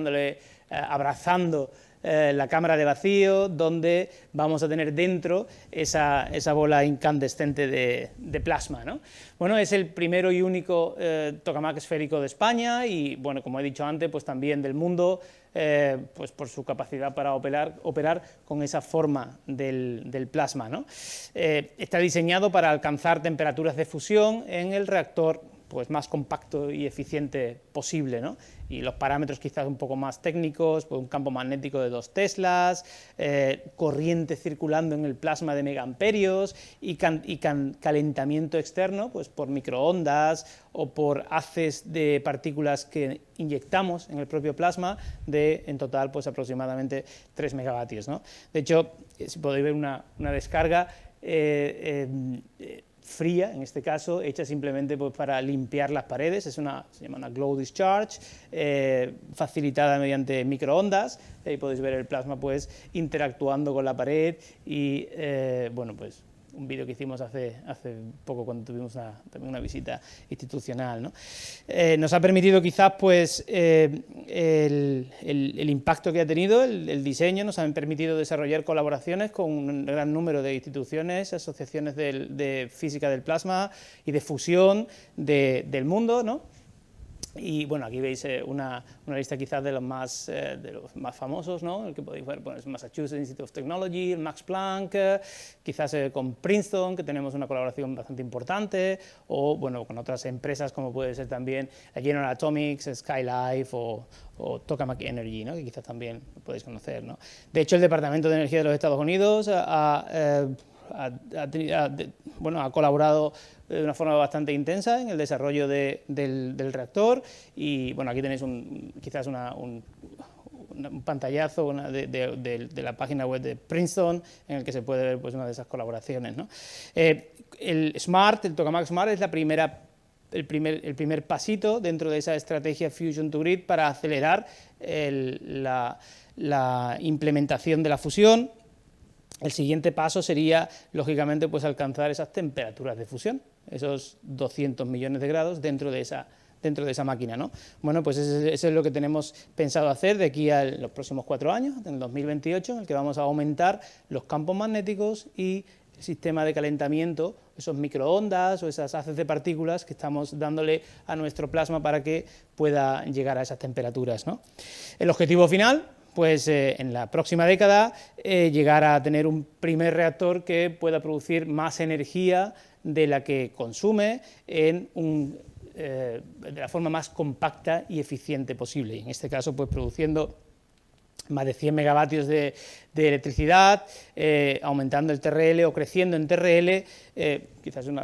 abrazando la cámara de vacío, donde vamos a tener dentro esa bola incandescente de plasma, ¿no? Bueno, es el primero y único tokamak esférico de España y, bueno, como he dicho antes, pues también del mundo, pues por su capacidad para operar con esa forma del plasma, ¿no? Está diseñado para alcanzar temperaturas de fusión en el reactor pues más compacto y eficiente posible, ¿no? Y los parámetros quizás un poco más técnicos, pues un campo magnético de 2 teslas, corriente circulando en el plasma de megaamperios y calentamiento externo pues por microondas o por haces de partículas que inyectamos en el propio plasma en total pues aproximadamente 3 megavatios, ¿no? De hecho, si podéis ver una descarga fría, en este caso, hecha simplemente pues, para limpiar las paredes, se llama una glow discharge, facilitada mediante microondas, ahí podéis ver el plasma pues interactuando con la pared y, bueno, pues un vídeo que hicimos hace poco cuando tuvimos también una visita institucional, ¿no? Nos ha permitido quizás pues el impacto que ha tenido el diseño, nos ha permitido desarrollar colaboraciones con un gran número de instituciones, asociaciones de física del plasma y de fusión del mundo, ¿no? Y bueno, aquí veis una lista quizás de los más famosos, ¿no? El que podéis ver pues, Massachusetts Institute of Technology, el Max Planck, quizás con Princeton, que tenemos una colaboración bastante importante, o bueno, con otras empresas como puede ser también General Atomics, Skylife o Tokamak Energy, ¿no? Que quizás también podéis conocer, ¿no? De hecho, el Departamento de Energía de los Estados Unidos ha colaborado de una forma bastante intensa en el desarrollo del reactor y bueno, aquí tenéis quizás un pantallazo de la página web de Princeton en el que se puede ver pues, una de esas colaboraciones, ¿no? El Tokamak Smart es el primer pasito dentro de esa estrategia Fusion to Grid para acelerar la implementación de la fusión. El siguiente paso sería, lógicamente, pues alcanzar esas temperaturas de fusión, esos 200 millones de grados dentro de esa máquina, ¿no? Bueno, pues eso es lo que tenemos pensado hacer de aquí a los próximos 4 años, en el 2028, en el que vamos a aumentar los campos magnéticos y el sistema de calentamiento, esos microondas o esas haces de partículas que estamos dándole a nuestro plasma para que pueda llegar a esas temperaturas, ¿no? El objetivo final, pues en la próxima década llegar a tener un primer reactor que pueda producir más energía de la que consume de la forma más compacta y eficiente posible. Y en este caso, pues produciendo más de 100 megavatios de electricidad, aumentando el TRL o creciendo en TRL, quizás un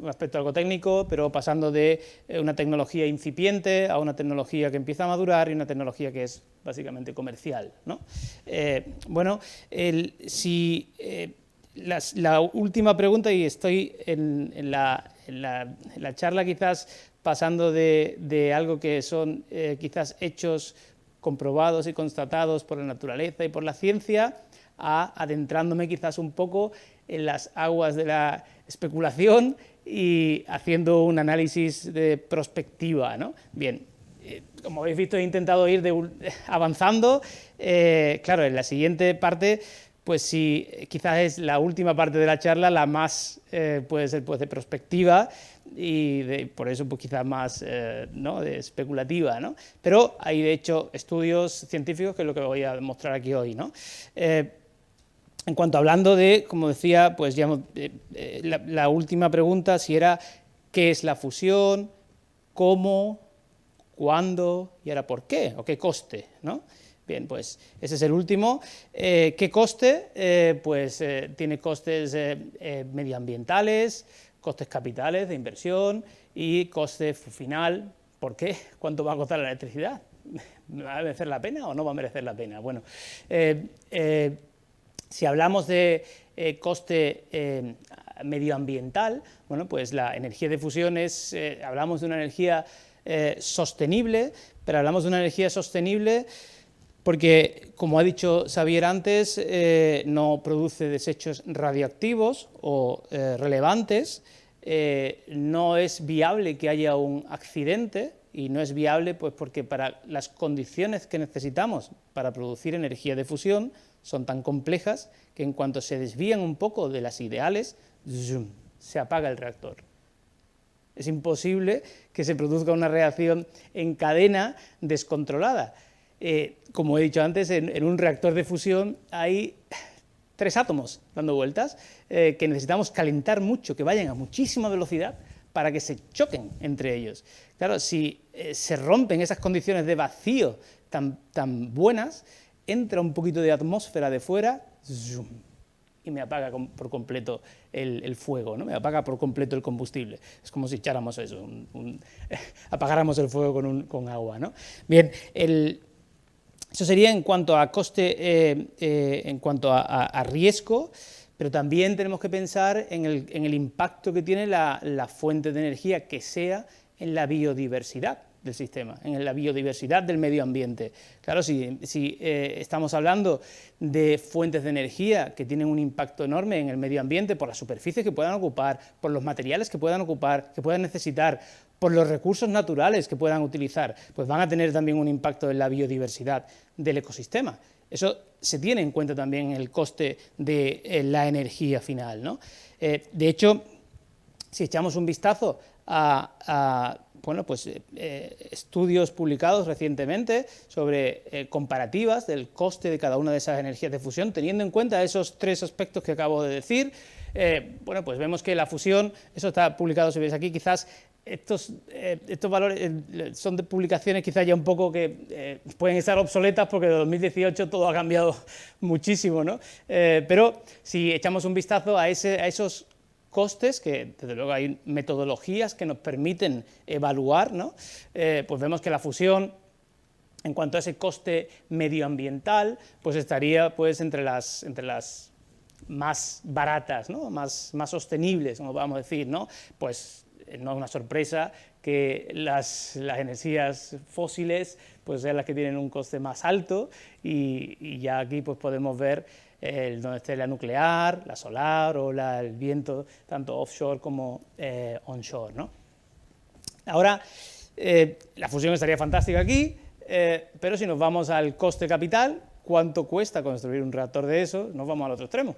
aspecto algo técnico, pero pasando de una tecnología incipiente a una tecnología que empieza a madurar y una tecnología que es básicamente comercial, ¿no? Bueno, la última pregunta, y estoy en la charla quizás pasando de algo que son quizás hechos comprobados y constatados por la naturaleza y por la ciencia, a adentrándome quizás un poco en las aguas de la especulación y haciendo un análisis de prospectiva, ¿no? Bien, como habéis visto, he intentado ir avanzando. Claro, en la siguiente parte, pues sí, quizás es la última parte de la charla, la más, puede ser pues, de prospectiva y por eso pues quizás más ¿no? de especulativa, ¿no? Pero hay de hecho estudios científicos, que es lo que voy a mostrar aquí hoy, ¿no? En cuanto hablando de, como decía, pues ya la última pregunta, si era ¿qué es la fusión? ¿Cómo? ¿Cuándo? Y ahora ¿por qué? ¿O qué coste? ¿No? Bien, pues ese es el último. ¿Qué coste? Pues tiene costes medioambientales, costes capitales de inversión y coste final. ¿Por qué? ¿Cuánto va a costar la electricidad? ¿Me va a merecer la pena o no va a merecer la pena? Bueno, si hablamos de coste medioambiental, bueno, pues la energía de fusión es, hablamos de una energía sostenible, pero hablamos de una energía sostenible porque, como ha dicho Xavier antes, no produce desechos radioactivos o relevantes, no es viable que haya un accidente, y no es viable pues porque para las condiciones que necesitamos para producir energía de fusión son tan complejas que en cuanto se desvían un poco de las ideales, zoom, se apaga el reactor. Es imposible que se produzca una reacción en cadena descontrolada. Como he dicho antes, en un reactor de fusión hay 3 átomos dando vueltas que necesitamos calentar mucho, que vayan a muchísima velocidad para que se choquen entre ellos. Claro, si se rompen esas condiciones de vacío tan buenas, entra un poquito de atmósfera de fuera, zoom, y me apaga por completo el fuego, ¿no? Me apaga por completo el combustible. Es como si echáramos eso, apagáramos el fuego con agua, ¿no? Bien, eso sería en cuanto a coste, en cuanto a riesgo, pero también tenemos que pensar en el impacto que tiene la fuente de energía que sea en la biodiversidad del sistema, en la biodiversidad del medio ambiente. Claro, si estamos hablando de fuentes de energía que tienen un impacto enorme en el medio ambiente por las superficies que puedan ocupar, por los materiales que puedan ocupar, que puedan necesitar, por los recursos naturales que puedan utilizar, pues van a tener también un impacto en la biodiversidad del ecosistema. Eso se tiene en cuenta también en el coste de la energía final, ¿no? De hecho, si echamos un vistazo a bueno, pues, estudios publicados recientemente sobre comparativas del coste de cada una de esas energías de fusión, teniendo en cuenta esos 3 aspectos que acabo de decir, bueno, pues vemos que la fusión, eso está publicado, si veis aquí, quizás estos valores son de publicaciones quizás ya un poco que pueden estar obsoletas porque de 2018 todo ha cambiado muchísimo, ¿no? Pero si echamos un vistazo a esos costes, que desde luego hay metodologías que nos permiten evaluar, ¿no? Pues vemos que la fusión, en cuanto a ese coste medioambiental, pues estaría pues entre las más baratas, ¿no? más sostenibles, como vamos a decir, ¿no? Pues no es una sorpresa que las energías fósiles pues sean las que tienen un coste más alto, y ya aquí pues podemos ver donde esté la nuclear, la solar o el viento, tanto offshore como onshore, ¿no? Ahora, la fusión estaría fantástica aquí, pero si nos vamos al coste capital, ¿cuánto cuesta construir un reactor de eso? Nos vamos al otro extremo.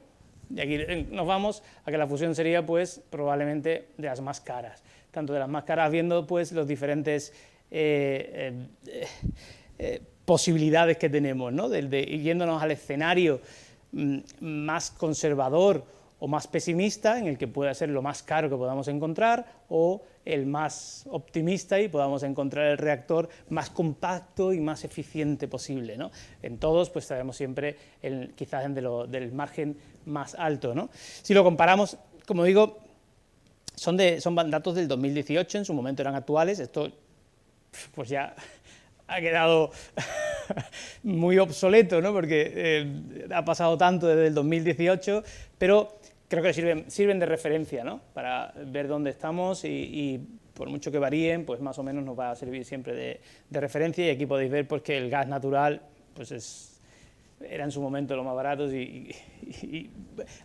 Y aquí nos vamos a que la fusión sería pues probablemente de las más caras, tanto de las más caras viendo pues los diferentes posibilidades que tenemos, ¿no? Yéndonos al escenario más conservador o más pesimista, en el que pueda ser lo más caro que podamos encontrar, o el más optimista y podamos encontrar el reactor más compacto y más eficiente posible, ¿no? En todos pues estaremos siempre quizás del margen más alto, ¿no? Si lo comparamos, como digo, son datos del 2018, en su momento eran actuales, esto pues ya ha quedado muy obsoleto, ¿no? Porque ha pasado tanto desde el 2018, pero creo que sirven de referencia, ¿no? Para ver dónde estamos y por mucho que varíen, pues más o menos nos va a servir siempre de referencia. Y aquí podéis ver pues, que el gas natural pues era en su momento lo más barato y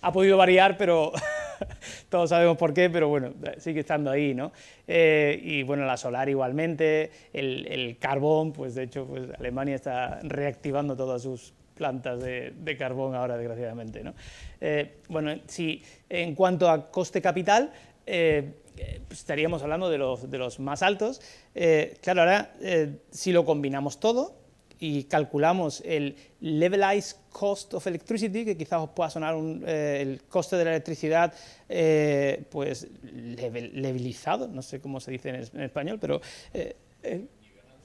ha podido variar, pero todos sabemos por qué, pero bueno, sigue estando ahí, ¿no? Y bueno, la solar igualmente, el carbón, pues de hecho pues Alemania está reactivando todas sus plantas de carbón ahora, desgraciadamente, ¿no? Bueno, si en cuanto a coste capital, pues estaríamos hablando de los más altos. Claro, ahora si lo combinamos todo y calculamos el levelized cost of electricity, que quizás os pueda sonar el coste de la electricidad pues levelizado, no sé cómo se dice en español, pero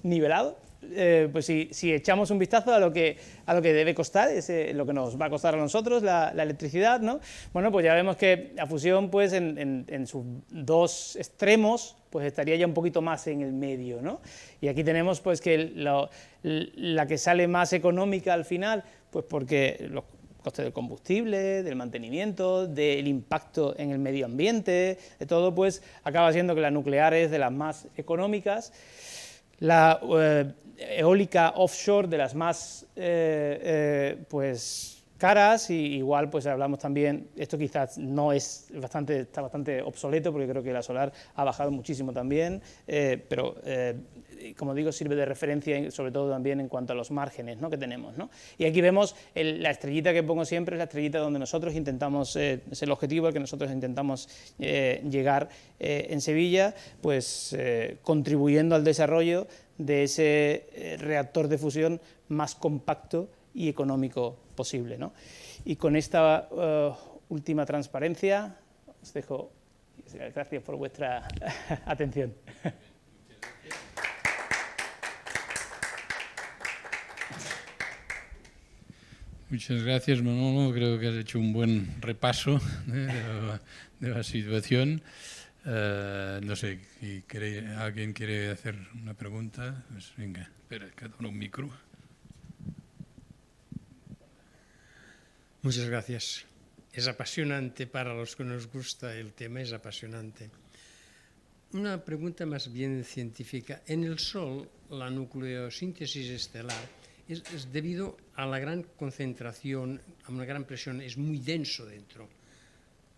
nivelado. Pues si echamos un vistazo a lo que debe costar, lo que nos va a costar a nosotros la electricidad, ¿no? Bueno, pues ya vemos que la fusión, pues en sus dos extremos, pues estaría ya un poquito más en el medio, ¿no? Y aquí tenemos pues que la que sale más económica al final, pues porque los costes del combustible, del mantenimiento, del impacto en el medio ambiente, de todo, pues acaba siendo que la nuclear es de las más económicas. La eólica offshore de las más pues caras, y igual pues hablamos también, esto quizás no es está bastante obsoleto porque creo que la solar ha bajado muchísimo también, pero como digo, sirve de referencia sobre todo también en cuanto a los márgenes, ¿no?, que tenemos, ¿no? Y aquí vemos la estrellita que pongo siempre, es la estrellita donde nosotros intentamos, es el objetivo al que nosotros intentamos llegar en Sevilla, pues contribuyendo al desarrollo de ese reactor de fusión más compacto y económico posible, ¿no? Y con esta última transparencia os dejo. Gracias por vuestra atención. Muchas gracias, Manolo. Creo que has hecho un buen repaso de la situación. No sé, si alguien quiere hacer una pregunta, pues venga, espera, que dono un micro. Muchas gracias. Es apasionante para los que nos gusta el tema, es apasionante. Una pregunta más bien científica. En el Sol, la nucleosíntesis estelar es debido a la gran concentración, a una gran presión, es muy denso dentro.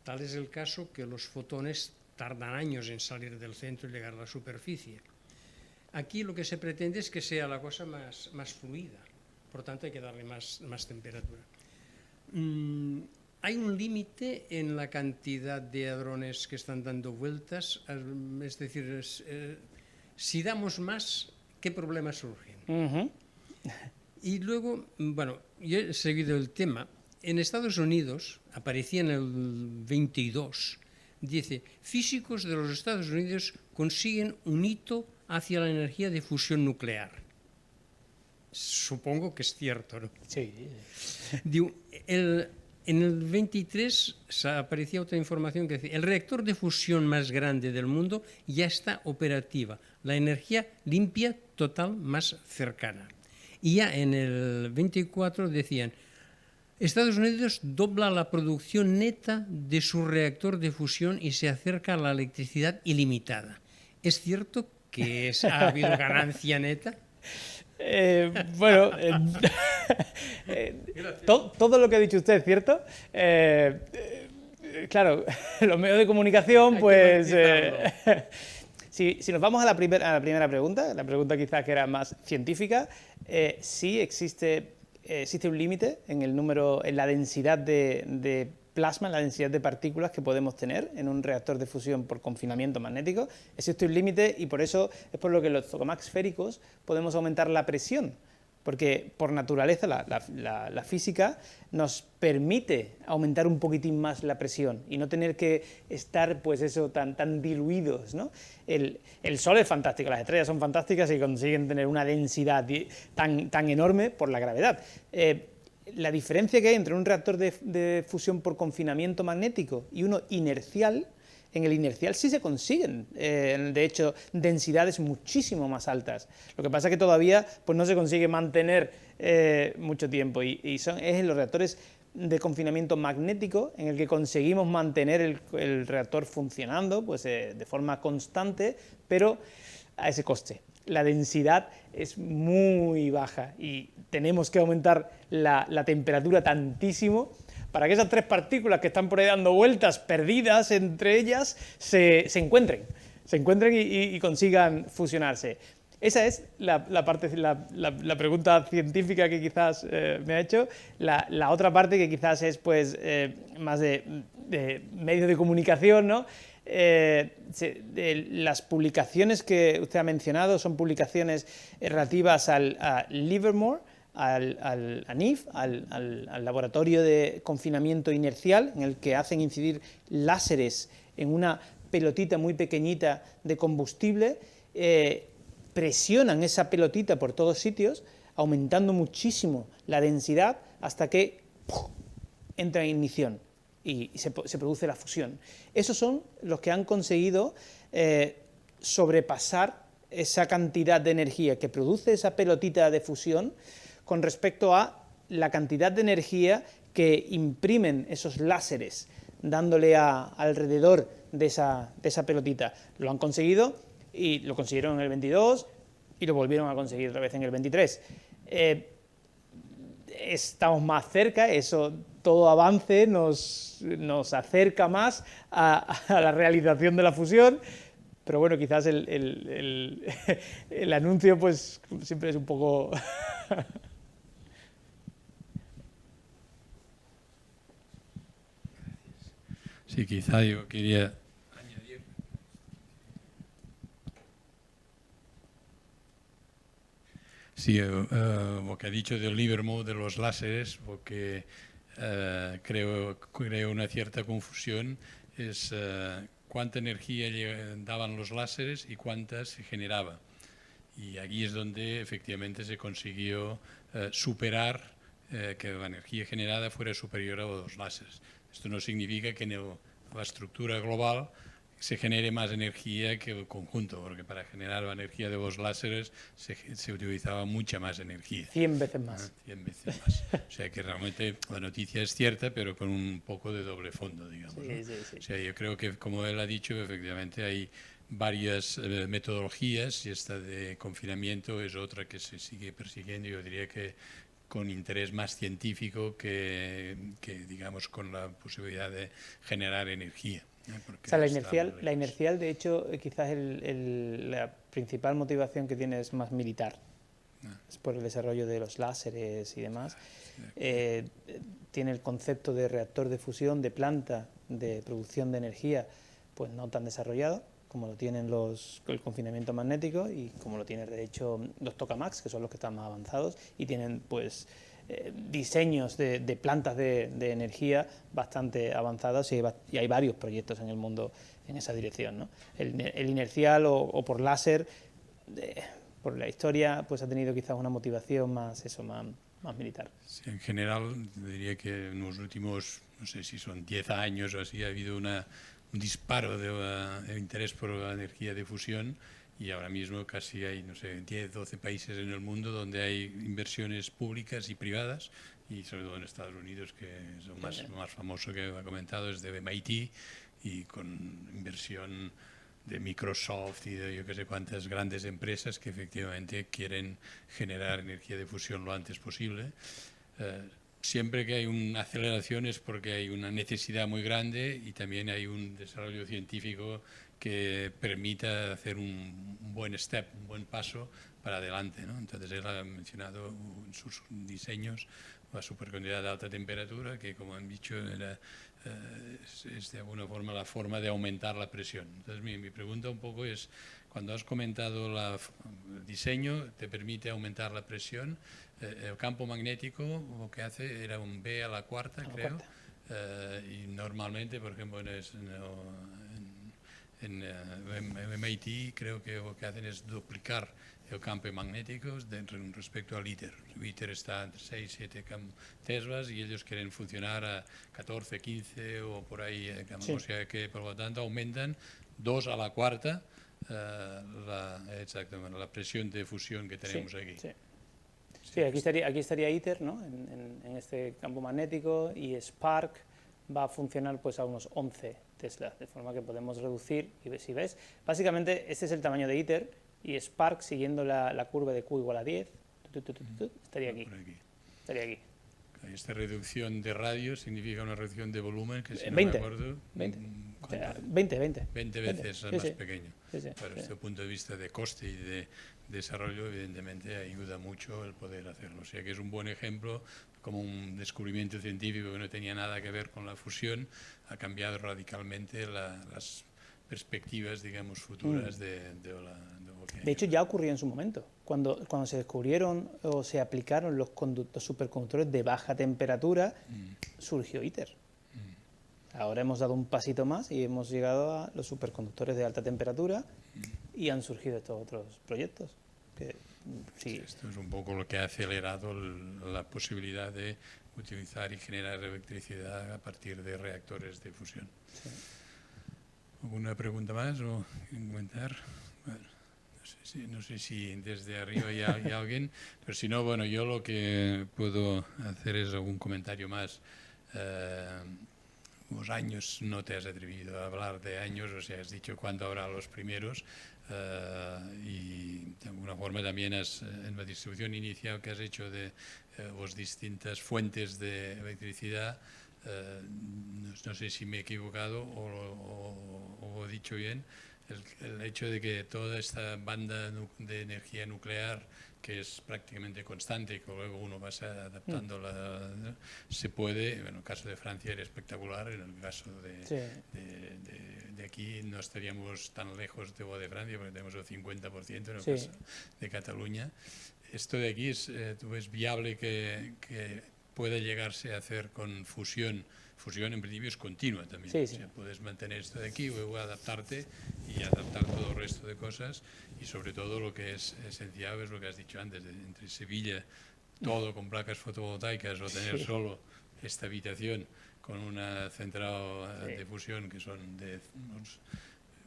Tal es el caso que los fotones tardan años en salir del centro y llegar a la superficie. Aquí lo que se pretende es que sea la cosa más fluida, por tanto hay que darle más temperatura. ¿Hay un límite en la cantidad de hadrones que están dando vueltas? Es decir, si damos más, ¿qué problemas surgen? Y luego, bueno, yo he seguido el tema. En Estados Unidos, aparecía en el 22, dice, físicos de los Estados Unidos consiguen un hito hacia la energía de fusión nuclear. Supongo que es cierto, ¿no? Sí. Digo, en el 23 aparecía otra información que decía, el reactor de fusión más grande del mundo ya está operativa, la energía limpia total más cercana. Y ya en el 24 decían, Estados Unidos dobla la producción neta de su reactor de fusión y se acerca a la electricidad ilimitada. ¿Es cierto que ha habido ganancia neta? Bueno, todo lo que ha dicho usted es cierto. Claro, los medios de comunicación, pues... si nos vamos a la primera pregunta, la pregunta quizás que era más científica, sí existe un límite en el número, en la densidad de plasma, en la densidad de partículas que podemos tener en un reactor de fusión por confinamiento magnético. Existe un límite y por eso es por lo que los tokamaks esféricos podemos aumentar la presión, porque por naturaleza la física nos permite aumentar un poquitín más la presión y no tener que estar pues eso tan diluidos, ¿no? El Sol es fantástico, las estrellas son fantásticas y consiguen tener una densidad tan enorme por la gravedad. La diferencia que hay entre un reactor de fusión por confinamiento magnético y uno inercial, en el inercial sí se consiguen, de hecho, densidades muchísimo más altas. Lo que pasa es que todavía pues, no se consigue mantener mucho tiempo y es en los reactores de confinamiento magnético en el que conseguimos mantener el reactor funcionando pues, de forma constante, pero a ese coste. La densidad es muy baja y tenemos que aumentar la temperatura tantísimo para que esas tres partículas que están por ahí dando vueltas, perdidas entre ellas, se encuentren y consigan fusionarse. Esa es la pregunta científica que quizás me ha hecho. La otra parte que quizás es pues, más de medios de comunicación, ¿no? Las publicaciones que usted ha mencionado son publicaciones relativas a Livermore, a NIF, al laboratorio de confinamiento inercial, en el que hacen incidir láseres en una pelotita muy pequeñita de combustible, presionan esa pelotita por todos sitios, aumentando muchísimo la densidad hasta que ¡puf!, entra en ignición y se produce la fusión. Esos son los que han conseguido sobrepasar esa cantidad de energía que produce esa pelotita de fusión con respecto a la cantidad de energía que imprimen esos láseres, dándole alrededor de esa pelotita. Lo han conseguido y lo consiguieron en el 22 y lo volvieron a conseguir otra vez en el 23. Estamos más cerca, todo avance nos acerca más a la realización de la fusión, pero bueno, quizás el anuncio pues siempre es un poco... Sí, quizá yo quería añadir. Sí, lo que ha dicho del Livermore, de los láseres, lo que creo una cierta confusión es cuánta energía daban los láseres y cuánta se generaba. Y aquí es donde efectivamente se consiguió superar que la energía generada fuera superior a los láseres. Esto no significa que en la estructura global se genere más energía que el conjunto, porque para generar la energía de los láseres se utilizaba mucha más energía. 100 veces más. 100 veces más. O sea que realmente la noticia es cierta, pero con un poco de doble fondo, digamos. Sí, ¿no? sí, sí. O sea, yo creo que, como él ha dicho, efectivamente hay varias metodologías y esta de confinamiento es otra que se sigue persiguiendo. Yo diría que con interés más científico que digamos, con la posibilidad de generar energía. O sea, la inercial, de hecho, quizás la principal motivación que tiene es más militar. Es por el desarrollo de los láseres y demás. Tiene el concepto de reactor de fusión, de planta de producción de energía, pues no tan desarrollado como lo tienen el confinamiento magnético y como lo tienen, de hecho, los tokamaks, que son los que están más avanzados y tienen, pues, diseños de plantas de energía bastante avanzados y hay varios proyectos en el mundo en esa dirección, ¿no? El inercial o por láser, por la historia, pues ha tenido quizás una motivación más militar. Sí, en general, diría que en los últimos, no sé si son 10 años o así, ha habido un disparo de interés por la energía de fusión y ahora mismo casi hay, no sé, 10, 12 países en el mundo donde hay inversiones públicas y privadas y sobre todo en Estados Unidos, que es lo más famoso que ha comentado, es de MIT y con inversión de Microsoft y de yo que sé cuántas grandes empresas que efectivamente quieren generar energía de fusión lo antes posible. Siempre que hay una aceleración es porque hay una necesidad muy grande y también hay un desarrollo científico que permita hacer un buen step, un buen paso para adelante, ¿no? Entonces él ha mencionado en sus diseños la superconductividad de alta temperatura, que como han dicho es de alguna forma la forma de aumentar la presión. Entonces mi pregunta un poco es, cuando has comentado el diseño te permite aumentar la presión, el campo magnético lo que hace era un B a la cuarta, creo, y normalmente, por ejemplo, en MIT creo que lo que hacen es duplicar el campo magnético respecto al ITER. El ITER está entre 6 y 7 teslas y ellos quieren funcionar a 14, 15 o por ahí, sí. O sea que por lo tanto aumentan 2 a la cuarta exactamente, la presión de fusión que tenemos, sí, aquí. Sí. Sí, aquí estaría ITER, ¿no? En este campo magnético, y Spark va a funcionar pues a unos 11 Tesla, de forma que podemos reducir, y si ves, básicamente este es el tamaño de ITER, y Spark, siguiendo la curva de Q igual a 10, estaría aquí. Por aquí. Estaría aquí. Esta reducción de radio significa una reducción de volumen que, si no 20, me acuerdo, 20. ¿cuánto? 20 veces sí, más sí. pequeño. Sí, sí, Pero sí. desde el punto de vista de coste y de desarrollo, evidentemente ayuda mucho el poder hacerlo. O sea que es un buen ejemplo, como un descubrimiento científico que no tenía nada que ver con la fusión, ha cambiado radicalmente las perspectivas, digamos, futuras de lo que hay. De hecho, ya ocurrió en su momento. Cuando se descubrieron o se aplicaron los superconductores de baja temperatura, surgió ITER. Ahora hemos dado un pasito más y hemos llegado a los superconductores de alta temperatura y han surgido estos otros proyectos. Que, Sí, esto es un poco lo que ha acelerado la posibilidad de utilizar y generar electricidad a partir de reactores de fusión. Sí. ¿Alguna pregunta más o comentar? Bueno, no sé si desde arriba hay alguien, pero si no, bueno, yo lo que puedo hacer es algún comentario más. Los años no te has atrevido a hablar de años, o sea, has dicho cuándo habrá los primeros, y de alguna forma también en la distribución inicial que has hecho de las distintas fuentes de electricidad, no sé si me he equivocado o lo he dicho bien, el hecho de que toda esta banda de energía nuclear, que es prácticamente constante y que luego uno va adaptando, se puede, en el caso de Francia era espectacular, en el caso de aquí no estaríamos tan lejos de lo de Francia porque tenemos el 50% en el caso de Cataluña. Esto de aquí es viable que pueda llegarse a hacer con fusión. Fusión en principio es continua también. Sí, O sea, puedes mantener esto de aquí, luego adaptarte y adaptar todo el resto de cosas, y sobre todo lo que es esencial es lo que has dicho antes, entre Sevilla, todo con placas fotovoltaicas, o tener solo esta habitación con una central de fusión que son de...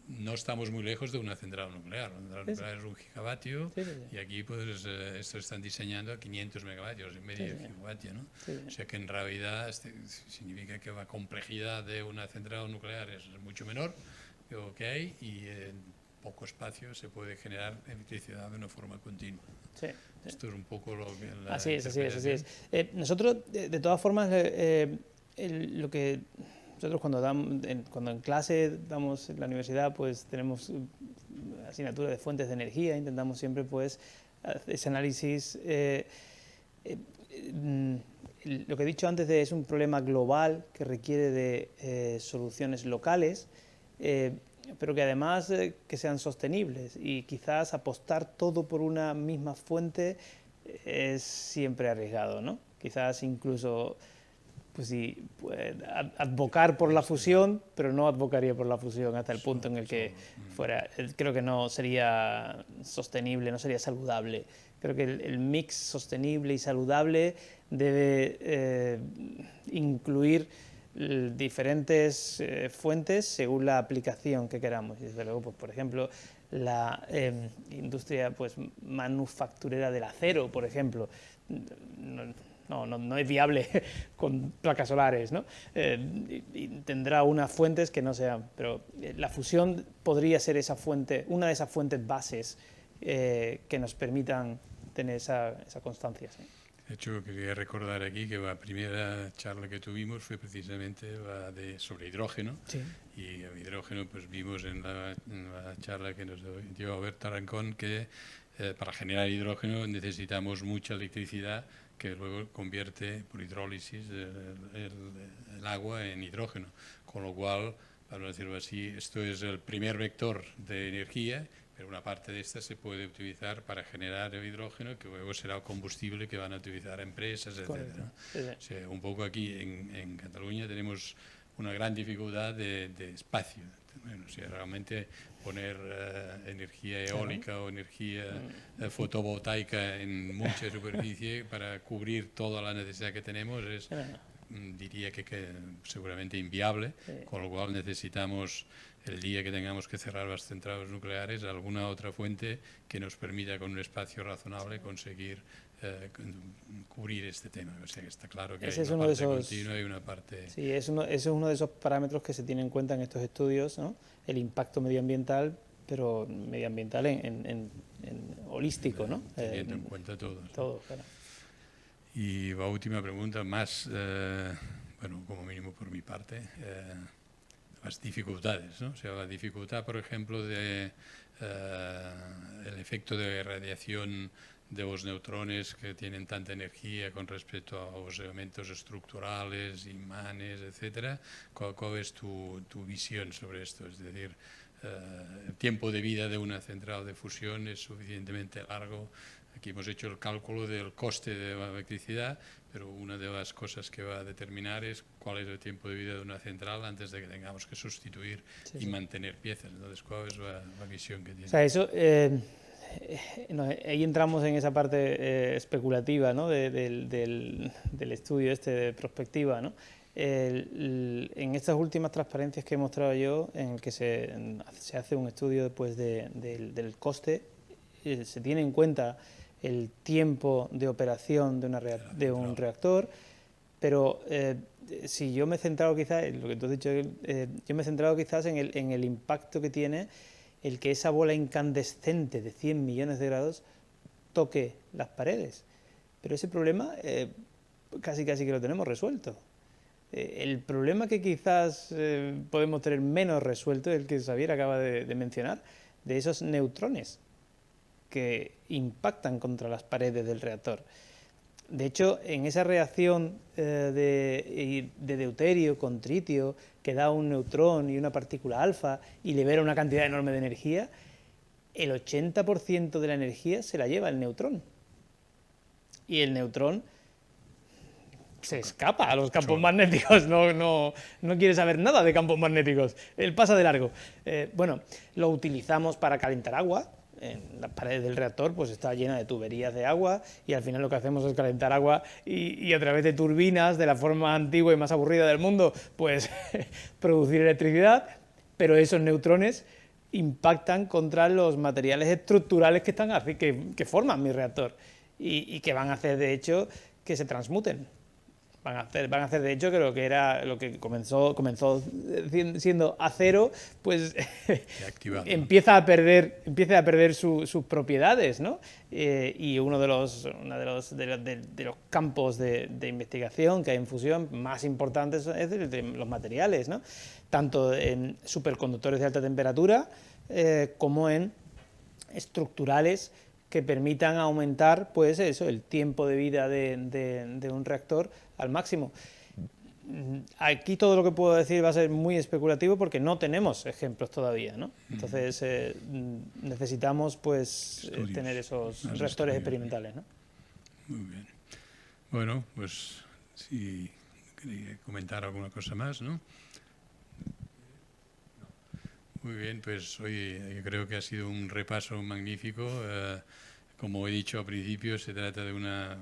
No estamos muy lejos de una central nuclear. Una central nuclear es 1 gigavatio y aquí pues esto están diseñando a 500 megavatios, en medio gigavatio, ¿no? O sea que en realidad significa que la complejidad de una central nuclear es mucho menor que lo que hay, y en poco espacio se puede generar electricidad de una forma continua. Esto es un poco lo que... Así es. Nosotros, de todas formas, lo que... Nosotros cuando en clase damos en la universidad, pues tenemos asignatura de fuentes de energía, intentamos siempre pues hacer ese análisis. Lo que he dicho antes es un problema global que requiere de soluciones locales, pero que además que sean sostenibles, y quizás apostar todo por una misma fuente es siempre arriesgado, ¿no? Quizás incluso... pues sí, advocar por la fusión, pero no advocaría por la fusión hasta el punto en el que fuera. Creo que no sería sostenible, no sería saludable. Creo que el mix sostenible y saludable debe incluir diferentes fuentes según la aplicación que queramos. Y desde luego, pues, por ejemplo, la industria pues, manufacturera del acero, por ejemplo, no es viable con placas solares, ¿no? Y tendrá unas fuentes que no sean, pero la fusión podría ser esa fuente, una de esas fuentes bases que nos permitan tener esa constancia. ¿Sí? De hecho, quería recordar aquí que la primera charla que tuvimos fue precisamente la sobre hidrógeno. Sí. Y el hidrógeno, pues vimos en la charla que nos dio Alberto Arancón que para generar hidrógeno necesitamos mucha electricidad, que luego convierte por hidrólisis el agua en hidrógeno, con lo cual, para decirlo así, esto es el primer vector de energía, pero una parte de esta se puede utilizar para generar el hidrógeno, que luego será el combustible que van a utilizar empresas, etc. O sea, un poco aquí en Cataluña tenemos una gran dificultad de espacio. Bueno, o sea, realmente poner energía eólica o energía fotovoltaica en mucha superficie para cubrir toda la necesidad que tenemos es, diría que seguramente inviable, con lo cual necesitamos, el día que tengamos que cerrar las centrales nucleares, alguna otra fuente que nos permita con un espacio razonable conseguir cubrir este tema. O sea que está claro que Ese hay es una uno de parte esos- continua y una parte... Sí, ese es uno de esos parámetros que se tiene en cuenta en estos estudios, ¿no? El impacto medioambiental, pero medioambiental en holístico, ¿no? Teniendo en cuenta todo. ¿no? Todo, claro. Y la última pregunta, más, bueno, como mínimo por mi parte, las dificultades, ¿no? O sea, la dificultad, por ejemplo, de el efecto de radiación de los neutrones que tienen tanta energía con respecto a los elementos estructurales, imanes, etcétera. ¿Cuál es tu visión sobre esto? Es decir, el tiempo de vida de una central de fusión es suficientemente largo. Aquí hemos hecho el cálculo del coste de la electricidad, pero una de las cosas que va a determinar es cuál es el tiempo de vida de una central antes de que tengamos que sustituir Sí, y sí. mantener piezas. Entonces, ¿cuál es la visión que tiene? O sea, eso, ahí entramos en esa parte especulativa, ¿no? Del estudio este de prospectiva, ¿no? En estas últimas transparencias que he mostrado yo, en el que se hace un estudio pues, del coste, se tiene en cuenta el tiempo de operación de un reactor, pero si yo me he centrado quizás, en lo que tú has dicho, yo me he centrado quizás en el impacto que tiene el que esa bola incandescente de 100 millones de grados toque las paredes. Pero ese problema casi que lo tenemos resuelto. El problema que quizás podemos tener menos resuelto es el que Xavier acaba de mencionar, de esos neutrones que impactan contra las paredes del reactor. De hecho, en esa reacción de deuterio con tritio, que da un neutrón y una partícula alfa y libera una cantidad enorme de energía, el 80% de la energía se la lleva el neutrón. Y el neutrón se escapa a los campos magnéticos, no quiere saber nada de campos magnéticos, él pasa de largo. Bueno, lo utilizamos para calentar agua. En las paredes del reactor pues está llena de tuberías de agua y al final lo que hacemos es calentar agua y a través de turbinas, de la forma antigua y más aburrida del mundo, pues producir electricidad, pero esos neutrones impactan contra los materiales estructurales que están que forman mi reactor y que van a hacer de hecho que se transmuten. Van a hacer de hecho que lo que era lo que comenzó siendo acero, pues empieza a perder sus propiedades, ¿no? Y uno de los campos de investigación que hay en fusión más importantes es de los materiales, ¿no? Tanto en superconductores de alta temperatura como en estructurales que permitan aumentar pues eso, el tiempo de vida de un reactor al máximo. Aquí todo lo que puedo decir va a ser muy especulativo porque no tenemos ejemplos todavía, ¿no? Entonces necesitamos pues tener esos reactores experimentales, ¿no? Muy bien. Bueno, pues si quería comentar alguna cosa más, ¿no? Muy bien, pues hoy yo creo que ha sido un repaso magnífico. Como he dicho al principio, se trata de una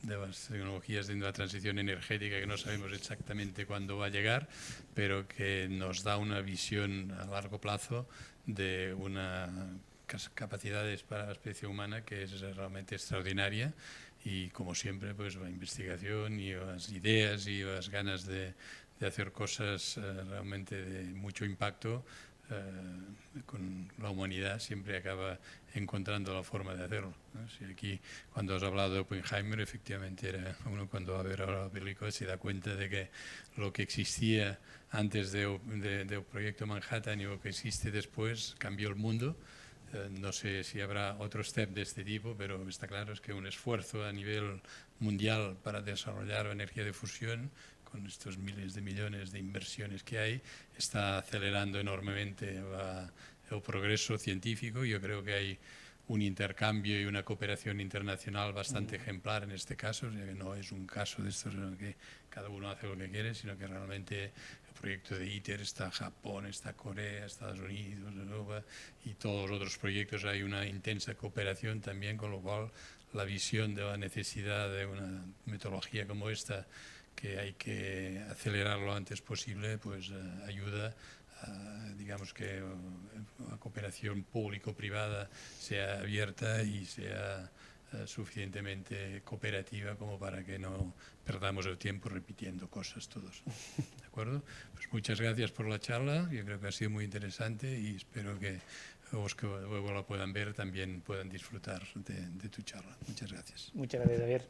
de las tecnologías de la transición energética que no sabemos exactamente cuándo va a llegar, pero que nos da una visión a largo plazo de una capacidades para la especie humana que es realmente extraordinaria y como siempre pues la investigación y las ideas y las ganas de hacer cosas realmente de mucho impacto con la humanidad siempre acaba encontrando la forma de hacerlo, ¿no? Si aquí cuando has hablado de Oppenheimer efectivamente era uno cuando va a ver ahora la película se da cuenta de que lo que existía antes del proyecto Manhattan y lo que existe después cambió el mundo. No sé si habrá otro step de este tipo, pero está claro es que un esfuerzo a nivel mundial para desarrollar la energía de fusión con estos miles de millones de inversiones que hay, está acelerando enormemente el progreso científico. Yo creo que hay un intercambio y una cooperación internacional bastante ejemplar en este caso, o sea que no es un caso de estos en el que cada uno hace lo que quiere, sino que realmente el proyecto de ITER está Japón, está Corea, Estados Unidos, Europa y todos los otros proyectos. Hay una intensa cooperación también, con lo cual la visión de la necesidad de una metodología como esta que hay que acelerar lo antes posible, pues ayuda a, digamos que la cooperación público-privada sea abierta y sea suficientemente cooperativa como para que no perdamos el tiempo repitiendo cosas todos. ¿De acuerdo? Pues muchas gracias por la charla, yo creo que ha sido muy interesante y espero que los que luego la puedan ver también puedan disfrutar de tu charla. Muchas gracias. Muchas gracias, Javier.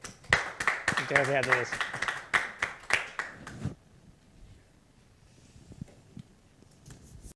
Muchas gracias a todos.